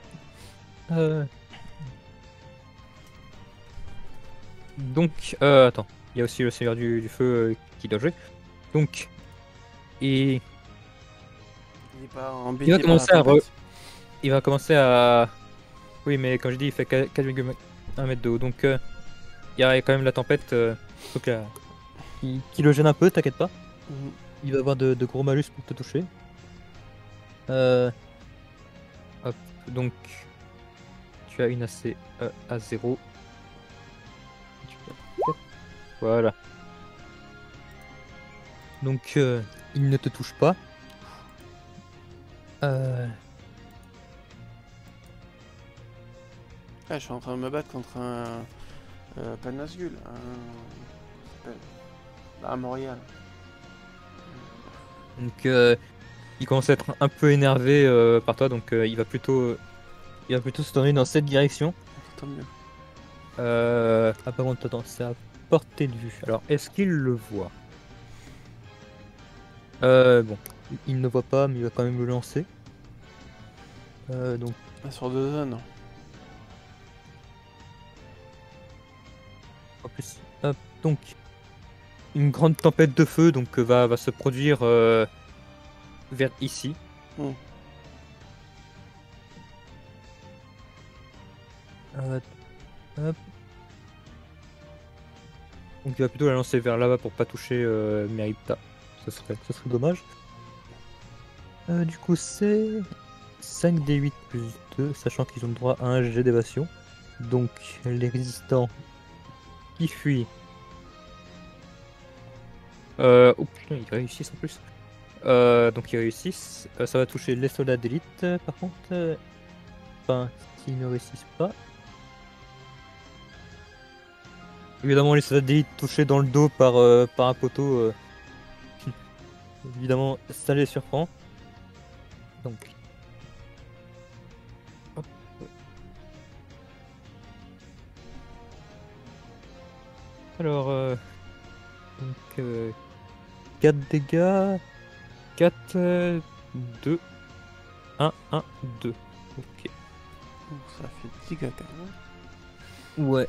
Attends. Il y a aussi le Seigneur du Feu qui doit jouer. Donc, et Il est pas il embêté va par commencer la à tempête. il va commencer à... Oui, mais comme je dis, il fait 4,1 mètre de haut. Donc, il y a quand même la tempête donc, qui le gêne un peu, t'inquiète pas. Mhm. Il va avoir de gros malus pour te toucher. Hop, donc, tu as une AC à 0. Voilà. Donc, il ne te touche pas. Ah, je suis en train de me battre contre un... pas Nazgûl, un Montréal. Donc, il commence à être un peu énervé par toi, donc il va plutôt se tourner dans cette direction. Tant mieux. Par contre, attends, c'est à portée de vue. Alors, est-ce qu'il le voit? Bon, il ne voit pas, mais il va quand même le lancer. Donc, Ah, sur 2 zones. en plus, hop, donc, une grande tempête de feu donc va se produire vers ici. Hmm. Hop. Donc il va plutôt la lancer vers là-bas pour pas toucher Merita. Ça serait dommage. Du coup c'est 5d8 plus 2, sachant qu'ils ont le droit à un jet d'évasion. Donc les résistants qui fuient. Oh putain, ils réussissent en plus. Donc ils réussissent. Ça va toucher les soldats d'élite par contre. Enfin, s'ils ne réussissent pas. Évidemment, les soldats d'élite touchés dans le dos par un poteau. Évidemment, ça les surprend. Donc. Hop. Alors. Donc. 4 dégâts. 4, 2, 1, 1, 2. Ok. Ça fait 10 dégâts quand même. Ouais.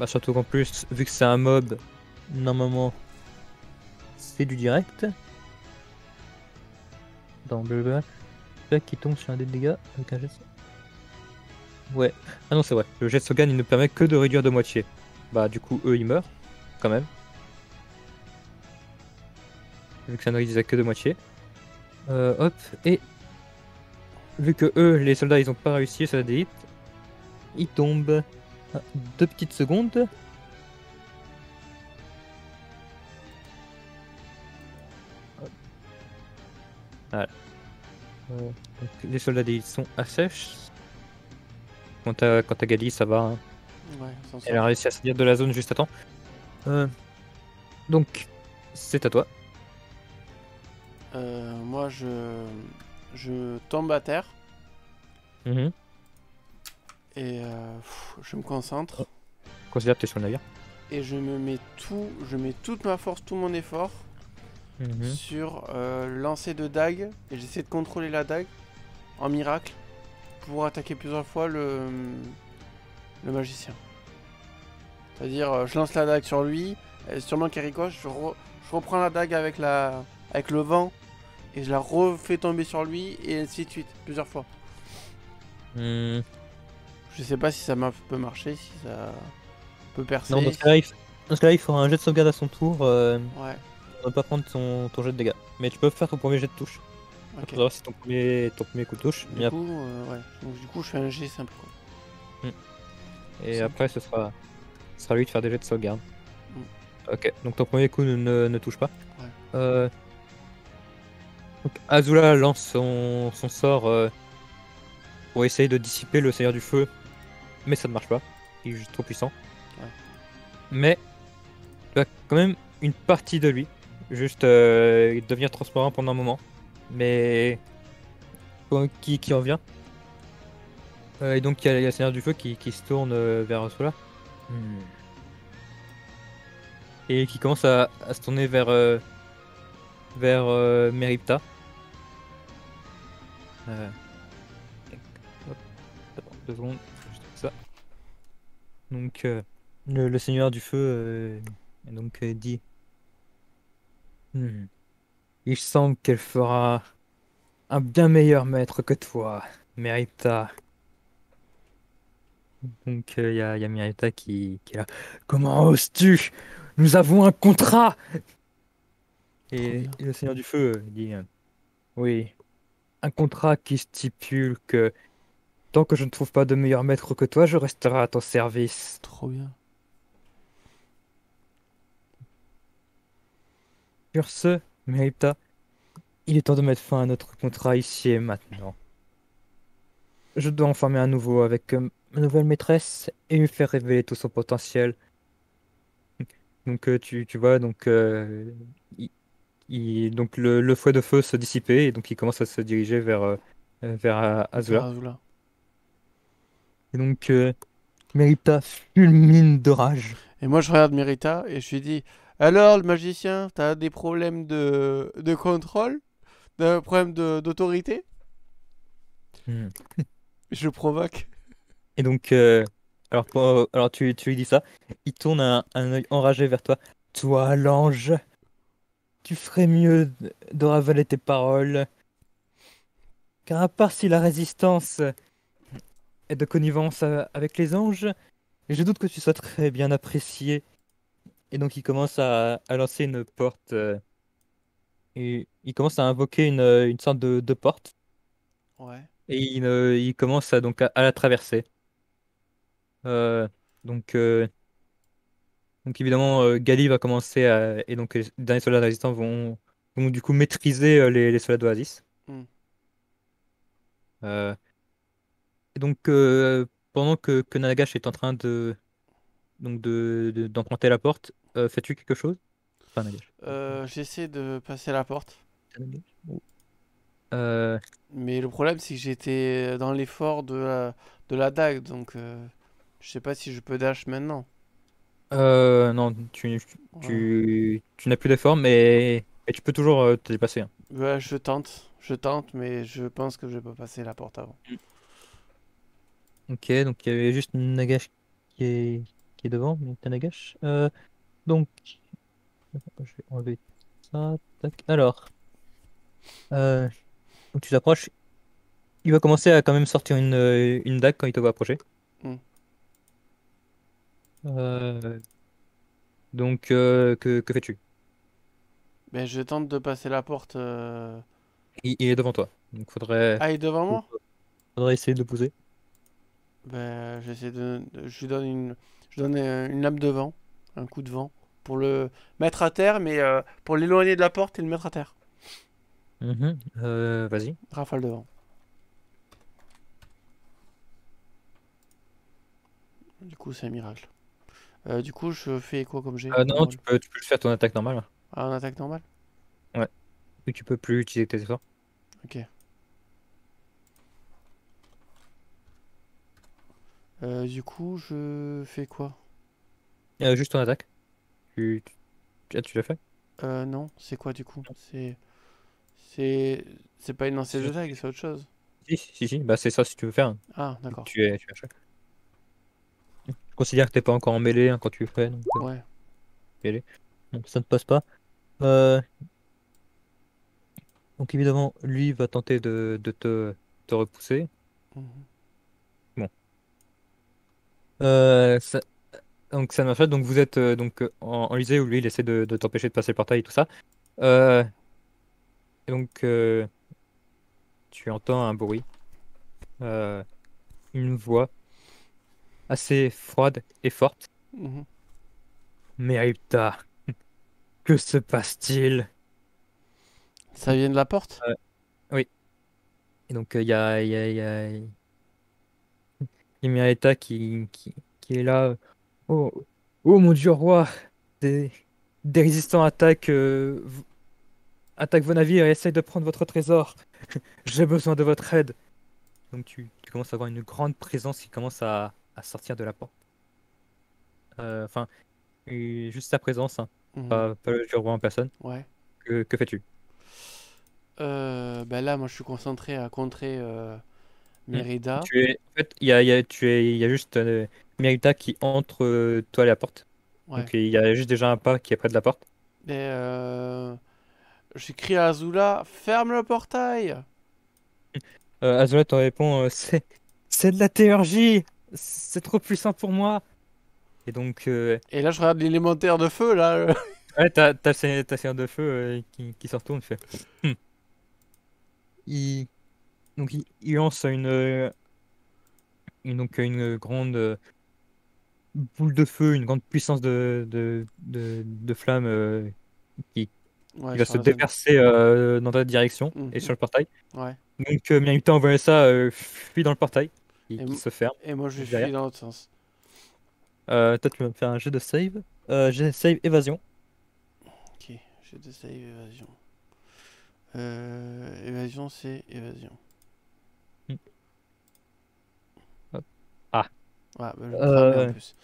Surtout qu'en plus, vu que c'est un mob, normalement, c'est du direct. Dans le là qui tombe sur un dé de dégâts avec un jet. Ouais. Ah non, c'est vrai. Le jet de Sogan, il ne permet que de réduire de moitié. Bah, du coup, eux, ils meurent. Quand même. Vu que ça ne réduisait que de moitié. Hop. Et. Vu que eux, les soldats, ils ont pas réussi, ça délite. Ils tombent. 2 petites secondes. Voilà. Donc, les soldats d'élite sont à sèche. Quant à Gali, ça va. Hein. Ouais, sans Elle a réussi à sortir de la zone juste à temps. Donc, c'est à toi. Moi, je tombe à terre et je me concentre. Considère que tu es sur le navire. Et je mets toute ma force, tout mon effort Mhm. sur lancer de dague. Et j'essaie de contrôler la dague en miracle pour attaquer plusieurs fois le magicien. C'est-à-dire, je lance la dague sur lui, et sûrement qu'il ricoche, je reprends la dague avec le vent et je la refais tomber sur lui et ainsi de suite, plusieurs fois. Hmm. Je sais pas si ça peut marcher, si ça peut Non, percer. dans ce cas-là, il fera un jet de sauvegarde à son tour. Ouais, On va pas prendre ton jet de dégâts. Mais tu peux faire ton premier jet de touche. Pour ok. savoir si ton premier coup de touche. Du coup, ouais. Donc, du coup, je fais un G simple, quoi. Hmm. Et Simple. après, ce sera lui de faire des jets de sauvegarde. Mm. Ok, donc ton premier coup ne touche pas. Ouais. Euh, donc Azula lance son sort pour essayer de dissiper le Seigneur du Feu, mais ça ne marche pas. Il est juste trop puissant. Ouais. Mais tu as quand même une partie de lui juste devenir transparent pendant un moment, mais qui revient. Et donc il y a le Seigneur du Feu qui se tourne vers Azula. Hmm. Et qui commence à se tourner vers Meripta. Euh, hop, attends, 2 secondes, faut juste faire ça. Donc le Seigneur du Feu dit Hmm, il semble qu'elle fera un bien meilleur maître que toi, Meripta. Donc il y a Meripta qui est là. Comment oses-tu? Nous avons un contrat! Trop Et, bien. et le Seigneur du Feu dit oui, un contrat qui stipule que tant que je ne trouve pas de meilleur maître que toi, je resterai à ton service. Trop bien. Sur ce, Meripta, il est temps de mettre fin à notre contrat ici et maintenant. Je dois en former un nouveau avec ma nouvelle maîtresse et lui faire révéler tout son potentiel. Donc tu vois, donc, il- donc le fouet de feu se dissipait et donc il commence à se diriger vers Vers Azula. Azula. Et donc Meripta fulmine de rage. Et moi, je regarde Merita et je lui dis, alors, le magicien, t'as des problèmes de contrôle? Des problèmes d'autorité? Hmm. Je le provoque. Et donc, alors tu lui dis ça. Il tourne un œil enragé vers toi. Toi, l'ange, tu ferais mieux de ravaler tes paroles. Car à part si la résistance est de connivence avec les anges, je doute que tu sois très bien apprécié. Et donc il commence à lancer une porte. Et il commence à invoquer une sorte de porte. Ouais. Et il commence à la traverser. Euh, donc, euh, donc évidemment, Gali va commencer et donc les derniers soldats résistants vont du coup maîtriser les soldats d'Oasis. Hmm. Euh, et donc pendant que Nagash est en train d'emprunter la porte, fais-tu quelque chose? Pas Nagash. J'essaie de passer la porte. C'est Nagash? Euh, Mais le problème, c'est que j'étais dans l'effort de la dague. Donc, je sais pas si je peux dash maintenant. non, Ouais. tu n'as plus d'effort, mais tu peux toujours te dépasser, hein. Ouais, je tente. Je tente, mais je pense que je peux passer la porte avant. Ok, donc il y avait juste Nagash qui est devant, donc t'as Nagash. Donc, je vais enlever ça. Tac. Alors, euh, donc tu t'approches. Il va commencer à quand même sortir une dague quand il te voit approcher. Hmm. Euh, donc, que fais-tu? Ben, je tente de passer la porte. Il est devant toi. Donc, Ah, il est devant moi? faudrait essayer de le pousser. Ben, je lui donne une lame de vent, un coup de vent, pour le mettre à terre, mais pour l'éloigner de la porte et le mettre à terre. Mhm. Vas-y. Rafale de vent. Du coup, c'est un miracle. Du coup, je fais quoi comme jet Non, normal? tu peux le faire ton attaque normale. Ah, en attaque normale? Ouais. Et tu peux plus utiliser tes efforts. Ok. Du coup, je fais quoi? Juste ton attaque. Tu l'as fait? Non, c'est quoi du coup? C'est... C'est pas une lancée de dague, c'est autre chose. Si, bah c'est ça si tu veux faire. Ah, d'accord. Tu es à choc. Je considère que t'es pas encore en mêlée hein, quand tu le fais, donc Ouais. mêlée. Donc ça ne passe pas. Euh, donc évidemment, lui va tenter de te repousser. Mhm. Bon. Ça, donc ça ne marche pas. Donc vous êtes en lycée où lui il essaie de t'empêcher de passer le portail et tout ça. Euh, et donc tu entends un bruit, euh, une voix assez froide et forte. Mhm. Mais Aïta, que se passe-t-il? Ça vient de la porte? Euh, oui. Et donc il y a Mirieta qui est là. Oh, oh mon Dieu, roi! Des, des résistants attaquent vos navires et essayent de prendre votre trésor. J'ai besoin de votre aide. Donc tu commences à avoir une grande présence qui commence à sortir de la porte. Enfin, et juste sa présence, hein. Mhm. Pas le dieu roi en personne. Ouais. Que fais-tu? Ben là, moi, je suis concentré à contrer Hmm. Mérida. En fait, il y a juste Mirieta qui entre toi et la porte. Ouais. Donc il y a juste déjà un pas qui est près de la porte. Et j'écris à Azula, ferme le portail! Azula te répond, c'est de la théurgie, c'est trop puissant pour moi. Et donc, Et là, je regarde l'élémentaire de feu, là. ouais, ta seigneur de feu qui se retourne, il fait. Hmm. Il, il lance une grande boule de feu, une grande puissance de flamme qui, Ouais, qui va sur se la zone. déverser dans ta direction et sur Mhm. le portail. Ouais. Donc, Miyamita envoie ça, fuit dans le portail Et, qui se ferme et moi, je juste fuis derrière. dans l'autre sens. Toi, tu vas me faire un jet de save. Jet de save évasion. Ok, j'ai de save évasion. Évasion, c'est évasion. Hmm. Hop. Ah. Ouais, bah, je vais me cramer en Euh, plus.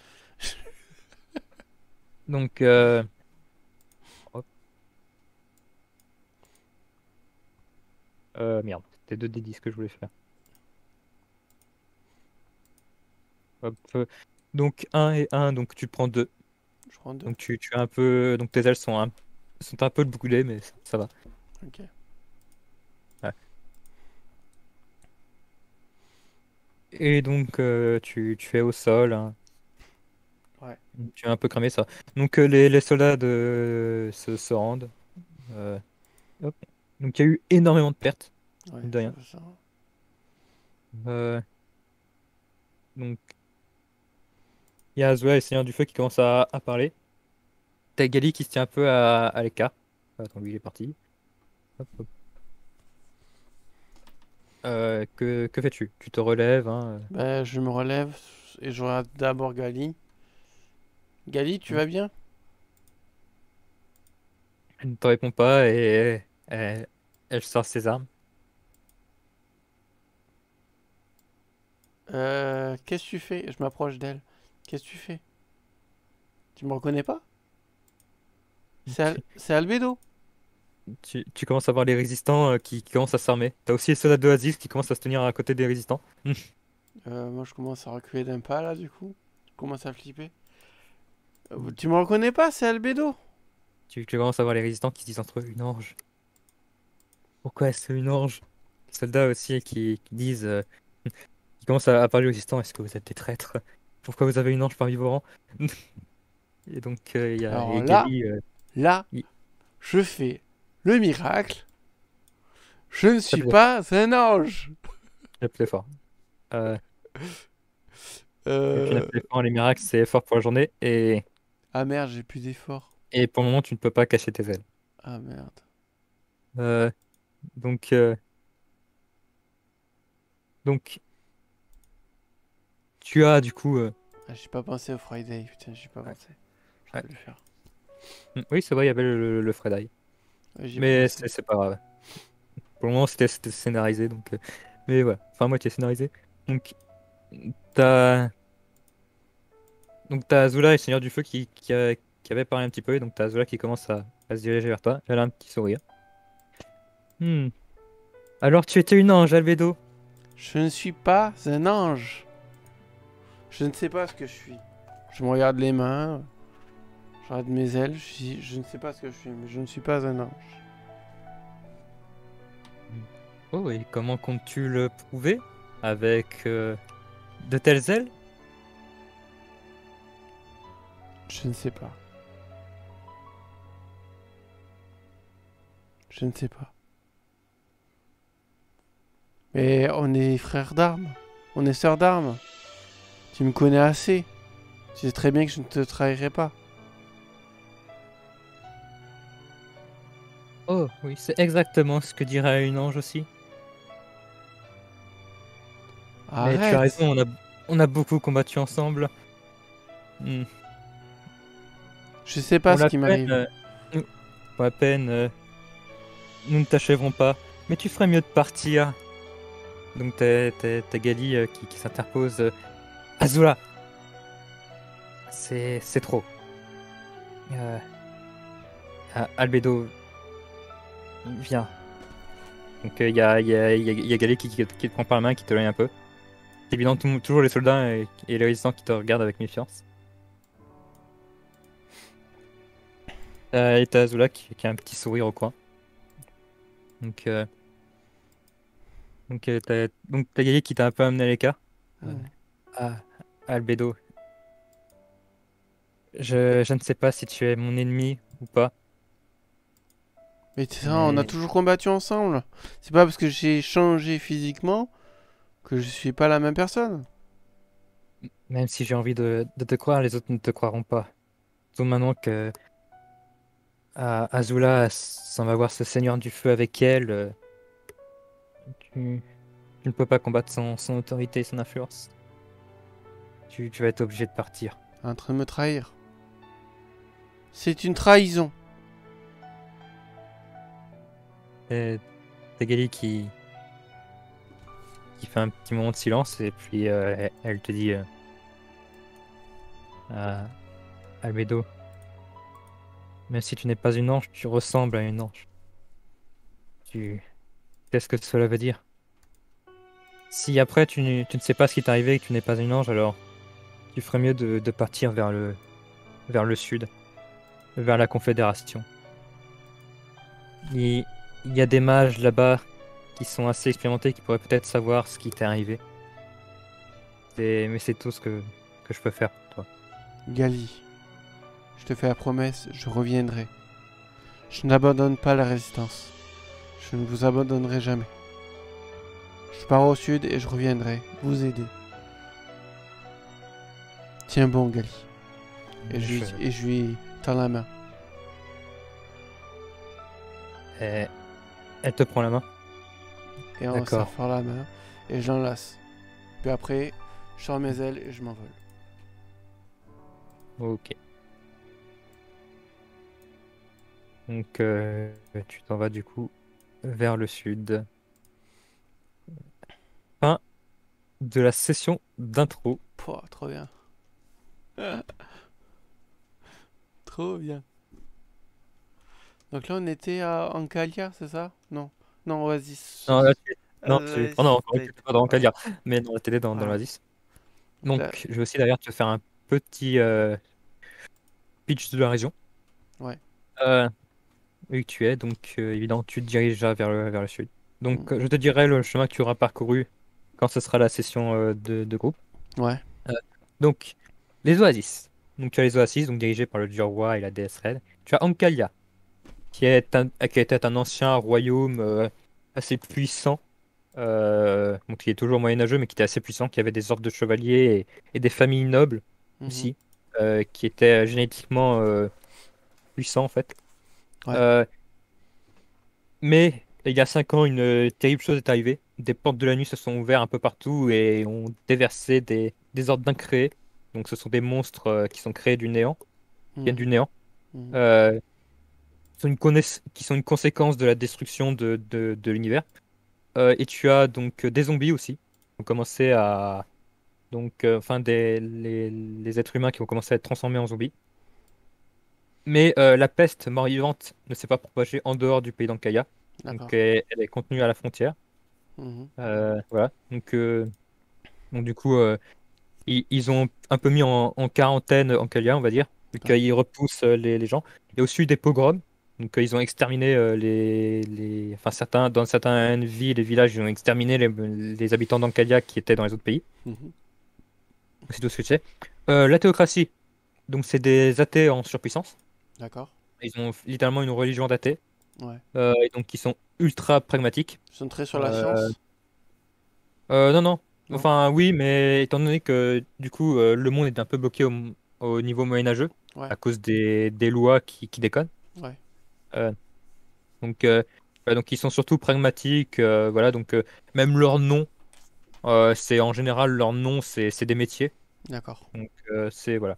donc, hop. Merde, c'était 2 D10 que je voulais faire. Hop. Donc, un et un donc tu prends 2. Je prends deux. Donc, tu as un peu. Donc, tes ailes sont un peu brûlées, mais ça va. Ok. Ouais. Et donc, tu es au sol, hein. Ouais, Tu es un peu cramé, ça. Donc, les soldats se rendent. Euh, hop. Donc, il y a eu énormément de pertes, ouais, mine de je rien. veux ça. Euh, donc, il y a Azula et le Seigneur du Feu qui commencent à parler. T'as Gali qui se tient un peu à l'écart. Attends, lui, il est parti. Hop, hop. Que fais-tu? Tu te relèves, hein, Ben, je me relève et je regarde d'abord Gali. Gali, tu hmm. vas bien? Elle ne te répond pas et elle sort ses armes. Qu'est-ce que tu fais? Je m'approche d'elle. Qu'est-ce que tu fais? Tu me reconnais pas? C'est Albedo. Tu commences à voir les résistants qui commencent à s'armer. T'as aussi les soldats d'Oasis qui commencent à se tenir à côté des résistants. Moi, je commence à reculer d'un pas là, du coup. Je commence à flipper. Tu me reconnais pas? C'est Albedo. Tu commences à voir les résistants qui se disent entre eux une orge. Pourquoi est-ce une orge? Les soldats aussi qui disent, qui commencent à parler aux résistants. Est-ce que vous êtes des traîtres? Pourquoi vous avez une orge parmi vos rangs? Et donc il y Alors a là, Gali. là, Il je fais le miracle. Je ne suis tape pas un ange. très fort. Euh, tu n'as Euh... pas fort, les miracles, c'est fort pour la journée. Ah merde, j'ai plus d'efforts. Et pour le moment, tu ne peux pas cacher tes ailes. Ah merde. Euh, donc, euh, donc, tu as du coup. Ah, j'ai pas pensé au Friday, putain, j'ai pas Ouais, pensé. ouais. J'aurais dû le faire. Oui, c'est vrai, il y avait le Fred Eye. Ouais, j'y ai pas Mais pensé. c'est pas grave. Pour le moment, c'était scénarisé. Mais voilà. Enfin, à moitié scénarisé. Donc, t'as t'as Azula et Seigneur du Feu qui avaient parlé un petit peu. Et donc, t'as Azula qui commence va se diriger vers toi. Elle a un petit sourire. Hmm. Alors tu étais une ange, Albedo. Je ne suis pas un ange. Je ne sais pas ce que je suis. Je me regarde les mains, je regarde mes ailes, je ne sais pas ce que je suis, mais je ne suis pas un ange. Oh, et comment comptes-tu le prouver? Avec de telles ailes? Je ne sais pas. Je ne sais pas. Mais on est frères d'armes. On est sœurs d'armes. Tu me connais assez. Tu sais très bien que je ne te trahirai pas. Oh, oui, c'est exactement ce que dirait une ange aussi. Mais tu as Arrête. raison, on a beaucoup combattu ensemble. Hmm. Je sais pas Pour ce la qui peine, m'arrive. nous, pour la peine, nous ne t'achèverons pas. Mais tu ferais mieux de partir. Donc t'as Gali qui s'interpose. Azula, c'est trop. Euh, Albedo, viens. Donc y a Gali qui te prend par la main, qui te l'éloigne un peu. C'est évident, toujours les soldats et les résistants qui te regardent avec méfiance. Et t'as Azula qui a un petit sourire au coin. Donc, euh, donc t'as Gali qui t'a un peu amené à l'écart. Euh, Hmm. ah, Albedo, je ne sais pas si tu es mon ennemi ou pas, Mais c'est ça, on a mais toujours combattu ensemble. C'est pas parce que j'ai changé physiquement que je suis pas la même personne. même si j'ai envie de te croire, les autres ne te croiront pas. Surtout maintenant que Azula s'en va voir ce Seigneur du Feu avec elle, tu, tu ne peux pas combattre son autorité et son influence. Tu vas être obligé de partir. En train de me trahir. C'est une trahison. Et t'as Gali qui fait un petit moment de silence et puis elle te dit à Albedo, même si tu n'es pas une ange, tu ressembles à une ange. Tu sais ce que cela veut dire? Si après tu ne sais pas ce qui t'est arrivé et que tu n'es pas une ange, alors tu ferais mieux de partir vers le sud, vers la Confédération. Il, il y a des mages là-bas qui sont assez expérimentés, qui pourraient peut-être savoir ce qui t'est arrivé. Mais c'est tout ce que je peux faire pour toi. Gali, je te fais la promesse, je reviendrai. Je n'abandonne pas la résistance. Je ne vous abandonnerai jamais. Je pars au sud et je reviendrai vous aider. Tiens bon, Gali. Je- Et je lui tends la main. Eh, elle te prend la main. Et on D'accord. s'affare la main et je l'enlace. Puis après, je sors mes ailes et je m'envole. Ok. Donc tu t'en vas du coup vers le sud. Fin de la session d'intro. Pouah, trop bien. Trop bien. Donc là, on était à Ancalia, c'est ça? Non. Non, Oasis. Non, là, non, oh non, Oasis encore State. t'étais pas dans Ouais. Calia, mais dans la télé dans Voilà. l'Oasis. Donc là, Donc je vais aussi d'ailleurs te faire un petit pitch de la région. ouais. Euh, Où tu es, donc évidemment tu te diriges vers le sud. Mm. Donc je te dirai le chemin que tu auras parcouru quand ce sera la session de groupe. Ouais. Euh, donc les oasis. Donc tu as les oasis, donc dirigés par le dieu roi et la déesse Red. Tu as Ankalia, qui était un ancien royaume assez puissant, donc qui est toujours moyenâgeux, mais qui était assez puissant, qui avait des ordres de chevaliers et des familles nobles Mhm. aussi, qui étaient génétiquement puissants en fait. Ouais. Euh, Mais il y a 5 ans, une terrible chose est arrivée. Des portes de la nuit se sont ouvertes un peu partout et ont déversé des ordres d'incréés. Donc ce sont des monstres qui sont créés du néant, qui viennent Mhm. du néant, Mhm. euh, qui sont une conséquence de la destruction de l'univers. Et tu as donc des zombies aussi, qui ont commencé à... Donc, enfin, les êtres humains qui ont commencé à être transformés en zombies. Mais la peste mort-vivante ne s'est pas propagée en dehors du pays d'Ankaya. Donc D'accord. elle est contenue à la frontière. Mhm. Voilà. Donc du coup, ils ont un peu mis en quarantaine Antalya, on va dire, vu Ouais. qu'ils repoussent les gens. Il y a aussi eu des pogroms. Donc ils ont exterminé enfin dans certaines villes et villages, ils ont exterminé les habitants d'Antalya qui étaient dans les autres pays. Mhm. C'est tout ce que c'est. La théocratie, donc c'est des athées en surpuissance. D'accord. Ils ont littéralement une religion d'athées. Ouais. Et donc ils sont ultra pragmatiques. Ils sont très sur la Euh, science? non, non. Non? Enfin, oui, mais étant donné que du coup, le monde est un peu bloqué au niveau moyenâgeux Ouais. à cause des lois qui déconnent. Ouais. Euh, donc, donc, ils sont surtout pragmatiques. Voilà, donc, même leur nom, c'est en général, leur nom, c'est des métiers. D'accord. Donc, c'est voilà.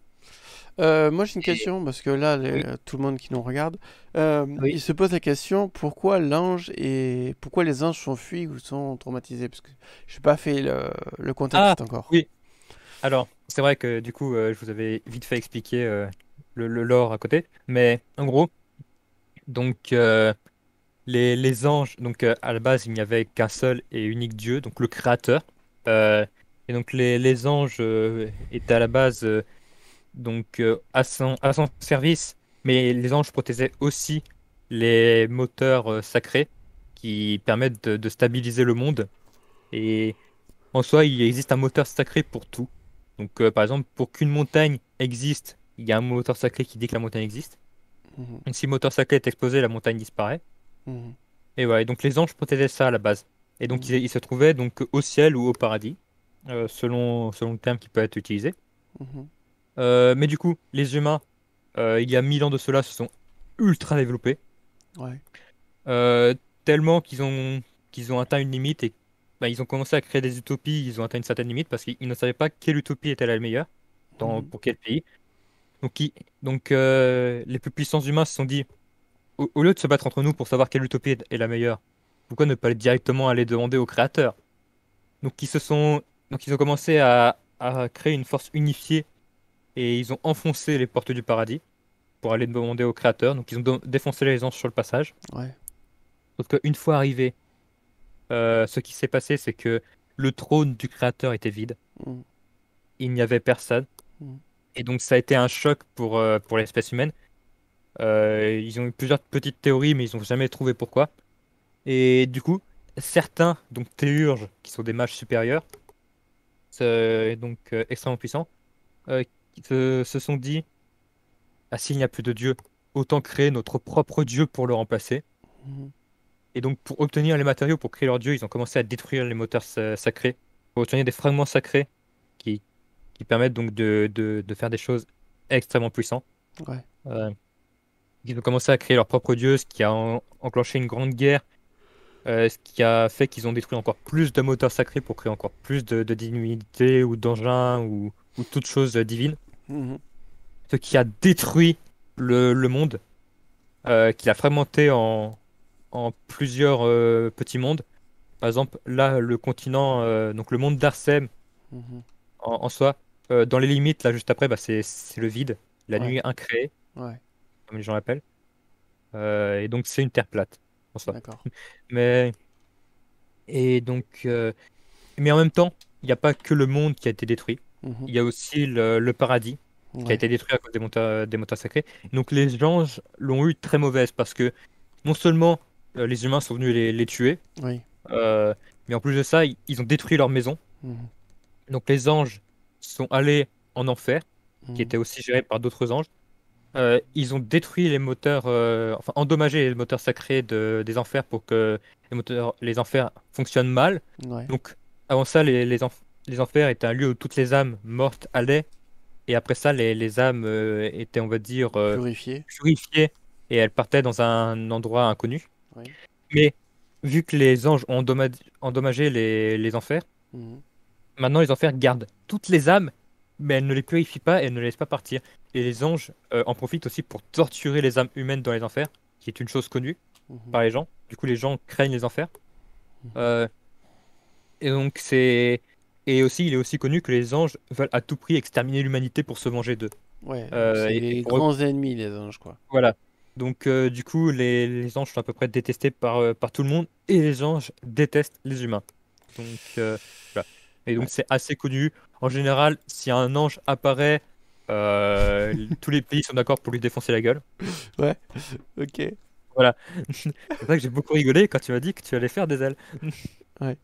Moi j'ai une Et- question parce que là oui, tout le monde qui nous regarde oui. il se pose la question pourquoi les anges sont fuis ou sont traumatisés parce que je n'ai pas fait le Ah, contexte encore. oui. Alors, c'est vrai que du coup, je vous avais vite fait expliquer le lore à côté. Mais en gros, donc. Les anges, donc à la base, il n'y avait qu'un seul et unique Dieu, donc le Créateur. Et donc les anges étaient à la base à son service, mais les anges protégeaient aussi les moteurs sacrés qui permettent de stabiliser le monde. Et en soi, il existe un moteur sacré pour tout. Donc par exemple, pour qu'une montagne existe, il y a un moteur sacré qui dit que la montagne existe. Mhm. Et si le moteur sacré est explosé, la montagne disparaît. Mhm. Et ouais, donc les anges protégeaient ça à la base. Et donc Mhm. ils se trouvaient donc au ciel ou au paradis, selon le terme qui peut être utilisé. Mhm. Mais du coup, les humains, il y a 1000 ans de cela, se sont ultra développés, Ouais. euh, tellement qu'ils ont atteint une limite et bah, ils ont commencé à créer des utopies, ils ont atteint une certaine limite parce qu'ils ne savaient pas quelle utopie était la meilleure, Mhm. pour quel pays. Donc, les plus puissants humains se sont dit, au lieu de se battre entre nous pour savoir quelle utopie est la meilleure, pourquoi ne pas directement aller demander au créateur? Donc ils ont commencé à créer une force unifiée et ils ont enfoncé les portes du paradis pour aller demander au créateur. Donc ils ont défoncé les anges sur le passage. Ouais. Sauf qu'une fois arrivé, ce qui s'est passé, c'est que le trône du créateur était vide. Mhm. Il n'y avait personne. Mhm. Et donc ça a été un choc pour l'espèce humaine. Ils ont eu plusieurs petites théories, mais ils n'ont jamais trouvé pourquoi. Et du coup, certains, donc théurges, qui sont des mages supérieurs, donc extrêmement puissants, qui se sont dit, ah, s'il n'y a plus de Dieu, autant créer notre propre Dieu pour le remplacer. Mhm. Et donc, pour obtenir les matériaux pour créer leur Dieu, ils ont commencé à détruire les moteurs sacrés, pour obtenir des fragments sacrés qui, qui permettent donc de faire des choses extrêmement puissantes. Ouais. Euh, Ils ont commencé à créer leur propre Dieu, ce qui a enclenché une grande guerre, ce qui a fait qu'ils ont détruit encore plus de moteurs sacrés pour créer encore plus de divinités ou d'engins ou toutes choses divines. Mhm. Ce qui a détruit le monde, qui l'a fragmenté en plusieurs petits mondes. Par exemple, là, le continent, donc le monde d'Arsem Mhm. en soi, dans les limites, là, juste après, bah, c'est le vide, la Ouais. nuit incréée, Ouais. comme les gens l'appellent. Et donc, c'est une terre plate, en soi. D'accord. Mais, et donc, mais en même temps, il n'y a pas que le monde qui a été détruit. Mhm. Il y a aussi le paradis qui a Ouais. été détruit à cause des moteurs sacrés. Donc, les anges l'ont eu très mauvaise parce que non seulement les humains sont venus les tuer, Oui. euh, mais en plus de ça, ils ont détruit leur maison. Mhm. Donc les anges sont allés en enfer, qui Mhm. était aussi géré par d'autres anges. Ils ont détruit les moteurs, enfin endommagé les moteurs sacrés des enfers pour que les enfers fonctionnent mal. Ouais. Donc avant ça, les enfers étaient un lieu où toutes les âmes mortes allaient. Et après ça, les âmes étaient, on va dire, Purifié. purifiées et elles partaient dans un endroit inconnu. Oui. Mais vu que les anges ont endommagé les enfers, Mhm. maintenant les enfers gardent toutes les âmes, mais elles ne les purifient pas et elles ne les laissent pas partir. Et les anges en profitent aussi pour torturer les âmes humaines dans les enfers, qui est une chose connue Mhm. par les gens. Du coup, les gens craignent les enfers. Mhm. Euh, et donc c'est et aussi il est aussi connu que les anges veulent à tout prix exterminer l'humanité pour se venger d'eux. Ouais, donc Euh, c'est et les pour eux, grands ennemis, les anges, quoi. voilà. Donc, du coup, les anges sont à peu près détestés par tout le monde et les anges détestent les humains. Donc, voilà. Et donc, Ouais, c'est assez connu. En général, si un ange apparaît, tous les pays sont d'accord pour lui défoncer la gueule. ouais, ok. Voilà. C'est pour ça que j'ai beaucoup rigolé quand tu m'as dit que tu allais faire des ailes. Ouais.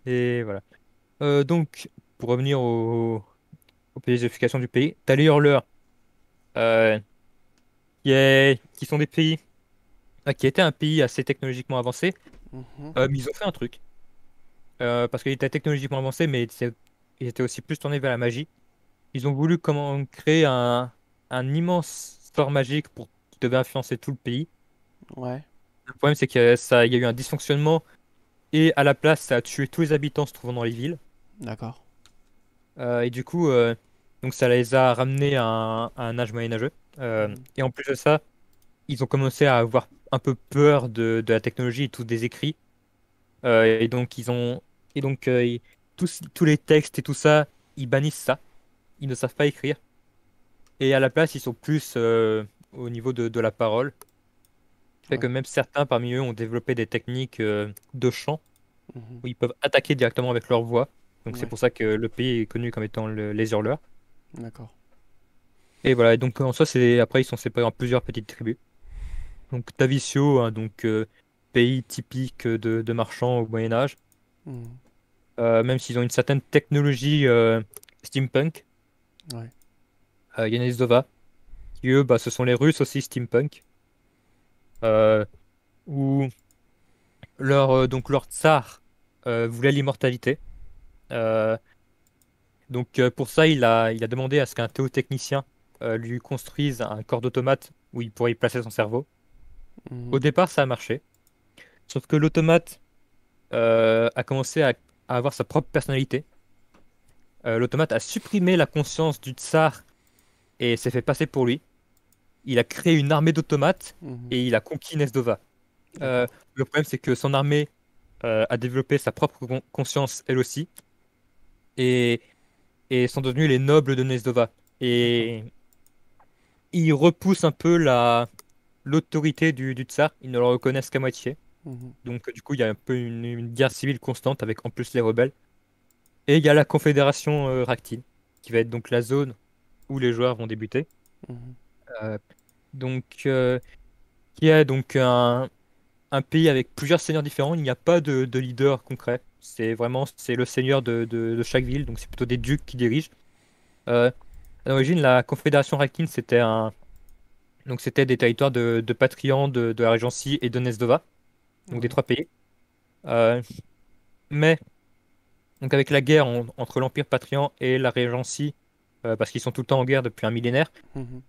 Et voilà. Donc, pour revenir aux pacifications du pays, t'as les hurleurs, euh, qui sont des pays, qui étaient un pays assez technologiquement avancé, Mhm. mais ils ont fait un truc. Parce qu'ils étaient technologiquement avancés, mais ils étaient aussi plus tournés vers la magie. Ils ont voulu comment créer un immense sort magique qui devait influencer tout le pays. Ouais, Le problème, c'est il y a eu un dysfonctionnement et à la place, ça a tué tous les habitants se trouvant dans les villes. d'accord. Et du coup, donc ça les a ramenés à un âge moyenâgeux. Mhm. Et en plus de ça, ils ont commencé à avoir un peu peur de la technologie et tous des écrits. Et donc tous les textes et tout ça, ils bannissent ça. Ils ne savent pas écrire. Et à la place, ils sont plus au niveau de la parole. Fait que Ouais. même certains parmi eux ont développé des techniques de chant Mhm. où ils peuvent attaquer directement avec leur voix. Donc c'est Ouais, pour ça que le pays est connu comme étant les hurleurs. d'accord. Et voilà, et donc en soi, après ils sont séparés en plusieurs petites tribus. Donc Tavicio, hein, donc pays typique de marchands au Moyen Âge, Mhm. même s'ils ont une certaine technologie steampunk. Ouais. Yanisdova, qui eux, bah, ce sont les Russes aussi steampunk, euh, où leur tsar voulait l'immortalité. Euh, donc pour ça, il a demandé à ce qu'un théotechnicien lui construise un corps d'automate où il pourrait y placer son cerveau. Au Mhm. départ, ça a marché, sauf que l'automate a commencé à avoir sa propre personnalité. L'automate a supprimé la conscience du tsar et s'est fait passer pour lui. Il a créé une armée d'automates Mhm. et il a conquis Nesdova. Euh, D'accord. le problème, c'est que son armée a développé sa propre conscience, elle aussi, et, et sont devenus les nobles de Nesdova. D'accord. Et ils repoussent un peu l'autorité du tsar, ils ne le reconnaissent qu'à moitié. Mhm. Donc, du coup, il y a un peu une guerre civile constante avec en plus les rebelles. Et il y a la Confédération Ractine, qui va être donc la zone où les joueurs vont débuter. Mhm. Euh, donc, qui est donc un pays avec plusieurs seigneurs différents. Il n'y a pas de leader concret. C'est le seigneur de chaque ville, donc c'est plutôt des ducs qui dirigent. Euh, à l'origine, la Confédération Ractine, c'était des territoires de Patrian, de la Régencie et de Nesdova, donc des Ouais. trois pays. Euh, mais donc avec la guerre entre l'Empire Patrian et la Régencie, parce qu'ils sont tout le temps en guerre depuis un millénaire, Mhm.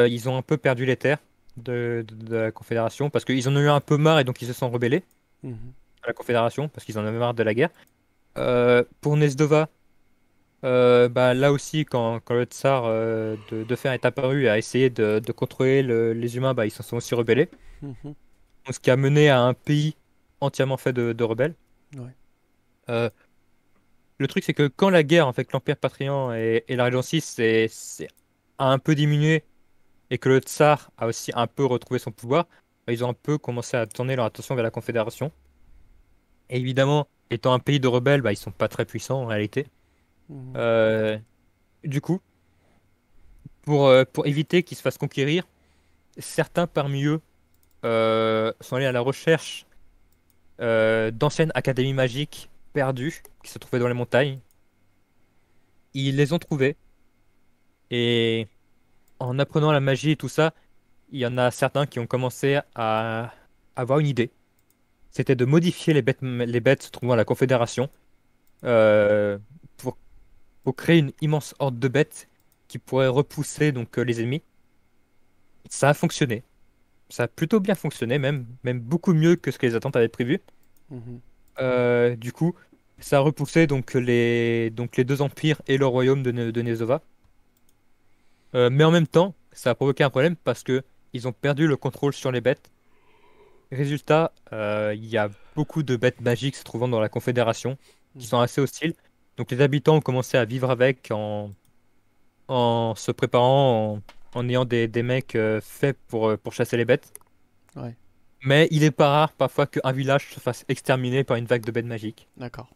ils ont un peu perdu les terres de la Confédération parce qu'ils en ont eu un peu marre et donc ils se sont rebellés Mhm. à la Confédération parce qu'ils en avaient marre de la guerre. Pour Nesdova, bah, là aussi, quand le tsar de fer est apparu et a essayé de contrôler les humains, bah, ils s'en sont aussi rebellés. Mhm. Donc, ce qui a mené à un pays entièrement fait de rebelles. Ouais. Euh, le truc, c'est que quand la guerre avec l'Empire Patrian et la Régencie a un peu diminué et que le tsar a aussi un peu retrouvé son pouvoir, bah, ils ont un peu commencé à tourner leur attention vers la Confédération. Et évidemment, étant un pays de rebelles, bah, ils sont pas très puissants en réalité. Mhm. Euh, du coup, pour éviter qu'ils se fassent conquérir, certains parmi eux sont allés à la recherche d'anciennes académies magiques perdues qui se trouvaient dans les montagnes. Ils les ont trouvées et en apprenant la magie et tout ça, il y en a certains qui ont commencé à avoir une idée. C'était de modifier les bêtes se trouvant à la Confédération euh, pour, pour créer une immense horde de bêtes qui pourrait repousser donc les ennemis. Ça a fonctionné. Ça a plutôt bien fonctionné, même beaucoup mieux que ce que les attentes avaient prévu. Mhm. Du coup, ça a repoussé donc les deux empires et le royaume de Nezova. Mais en même temps, ça a provoqué un problème parce que ils ont perdu le contrôle sur les bêtes. Résultat, il y a beaucoup de bêtes magiques se trouvant dans la Confédération qui sont Mhm. assez hostiles. Donc les habitants ont commencé à vivre avec en se préparant, en ayant des mecs faits pour chasser les bêtes. Ouais, Mais il est pas rare parfois qu'un village se fasse exterminer par une vague de bêtes magiques. d'accord.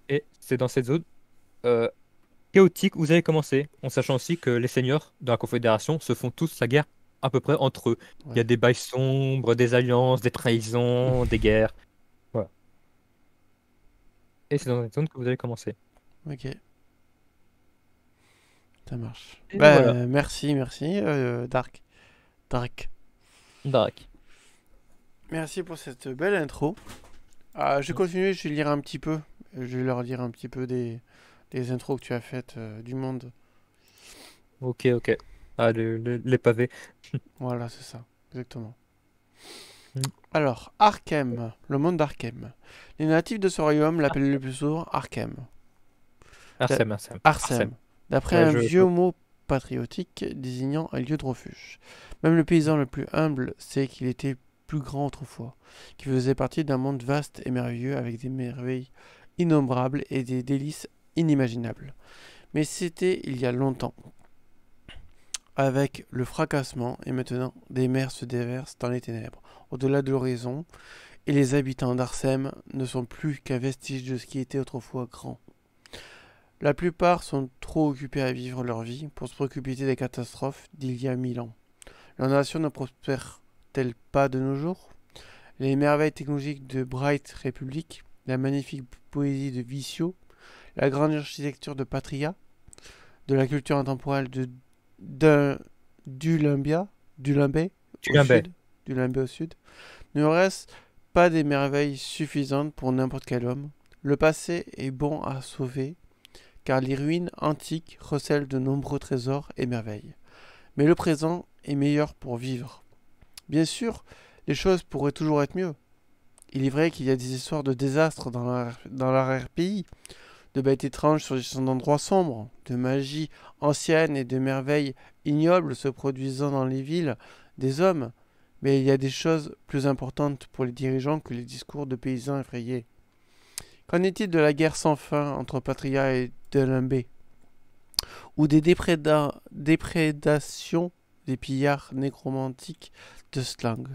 Et c'est dans cette zone euh, chaotique où vous allez commencer, en sachant aussi que les seigneurs de la Confédération se font tous la guerre à peu près entre eux. Il y a Ouais. des bails sombres, des alliances, des trahisons, des guerres. Voilà. Et c'est dans cette zone que vous allez commencer. Ok, ça marche. Et voilà, Bah, merci, Dark. Dark. Darak. Merci pour cette belle intro. Je vais continuer, je vais lire un petit peu. Je vais leur dire un petit peu des intros que tu as faites du monde. Ok, ok. Ah, les pavés. Voilà, c'est ça, exactement. Mm. Alors, Arkham, le monde d'Arkham. Les natifs de ce royaume l'appellent le plus souvent Arkham. D'a- Arsène, Arsène, Arsène. Arsem, d'après Ouais, un vieux mot patriotique désignant un lieu de refuge. Même le paysan le plus humble sait qu'il était plus grand autrefois, qu'il faisait partie d'un monde vaste et merveilleux avec des merveilles innombrables et des délices inimaginables. Mais c'était il y a longtemps, avec le fracassement, et maintenant des mers se déversent dans les ténèbres, au-delà de l'horizon, et les habitants d'Arsem ne sont plus qu'un vestige de ce qui était autrefois grand. La plupart sont trop occupés à vivre leur vie pour se préoccuper des catastrophes d'il y a 1000 ans. La nation ne prospère-t-elle pas de nos jours? Les merveilles technologiques de Bright Republic, la magnifique poésie de Vicio, la grande architecture de Patria, de la culture intemporelle d'Ulumbia, d'Ulumbé tu au viens bête. sud, d'Ulumbé au sud, ne reste pas des merveilles suffisantes pour n'importe quel homme. Le passé est bon à sauver, car les ruines antiques recèlent de nombreux trésors et merveilles. Mais le présent est meilleur pour vivre. Bien sûr, les choses pourraient toujours être mieux. Il est vrai qu'il y a des histoires de désastres dans l'arrière-pays, de bêtes étranges surgissant d'endroits sombres, de magie ancienne et de merveilles ignobles se produisant dans les villes des hommes. Mais il y a des choses plus importantes pour les dirigeants que les discours de paysans effrayés. Qu'en est-il de la guerre sans fin entre Patria et Delimbé, ou des déprédations des pillards nécromantiques de Slang,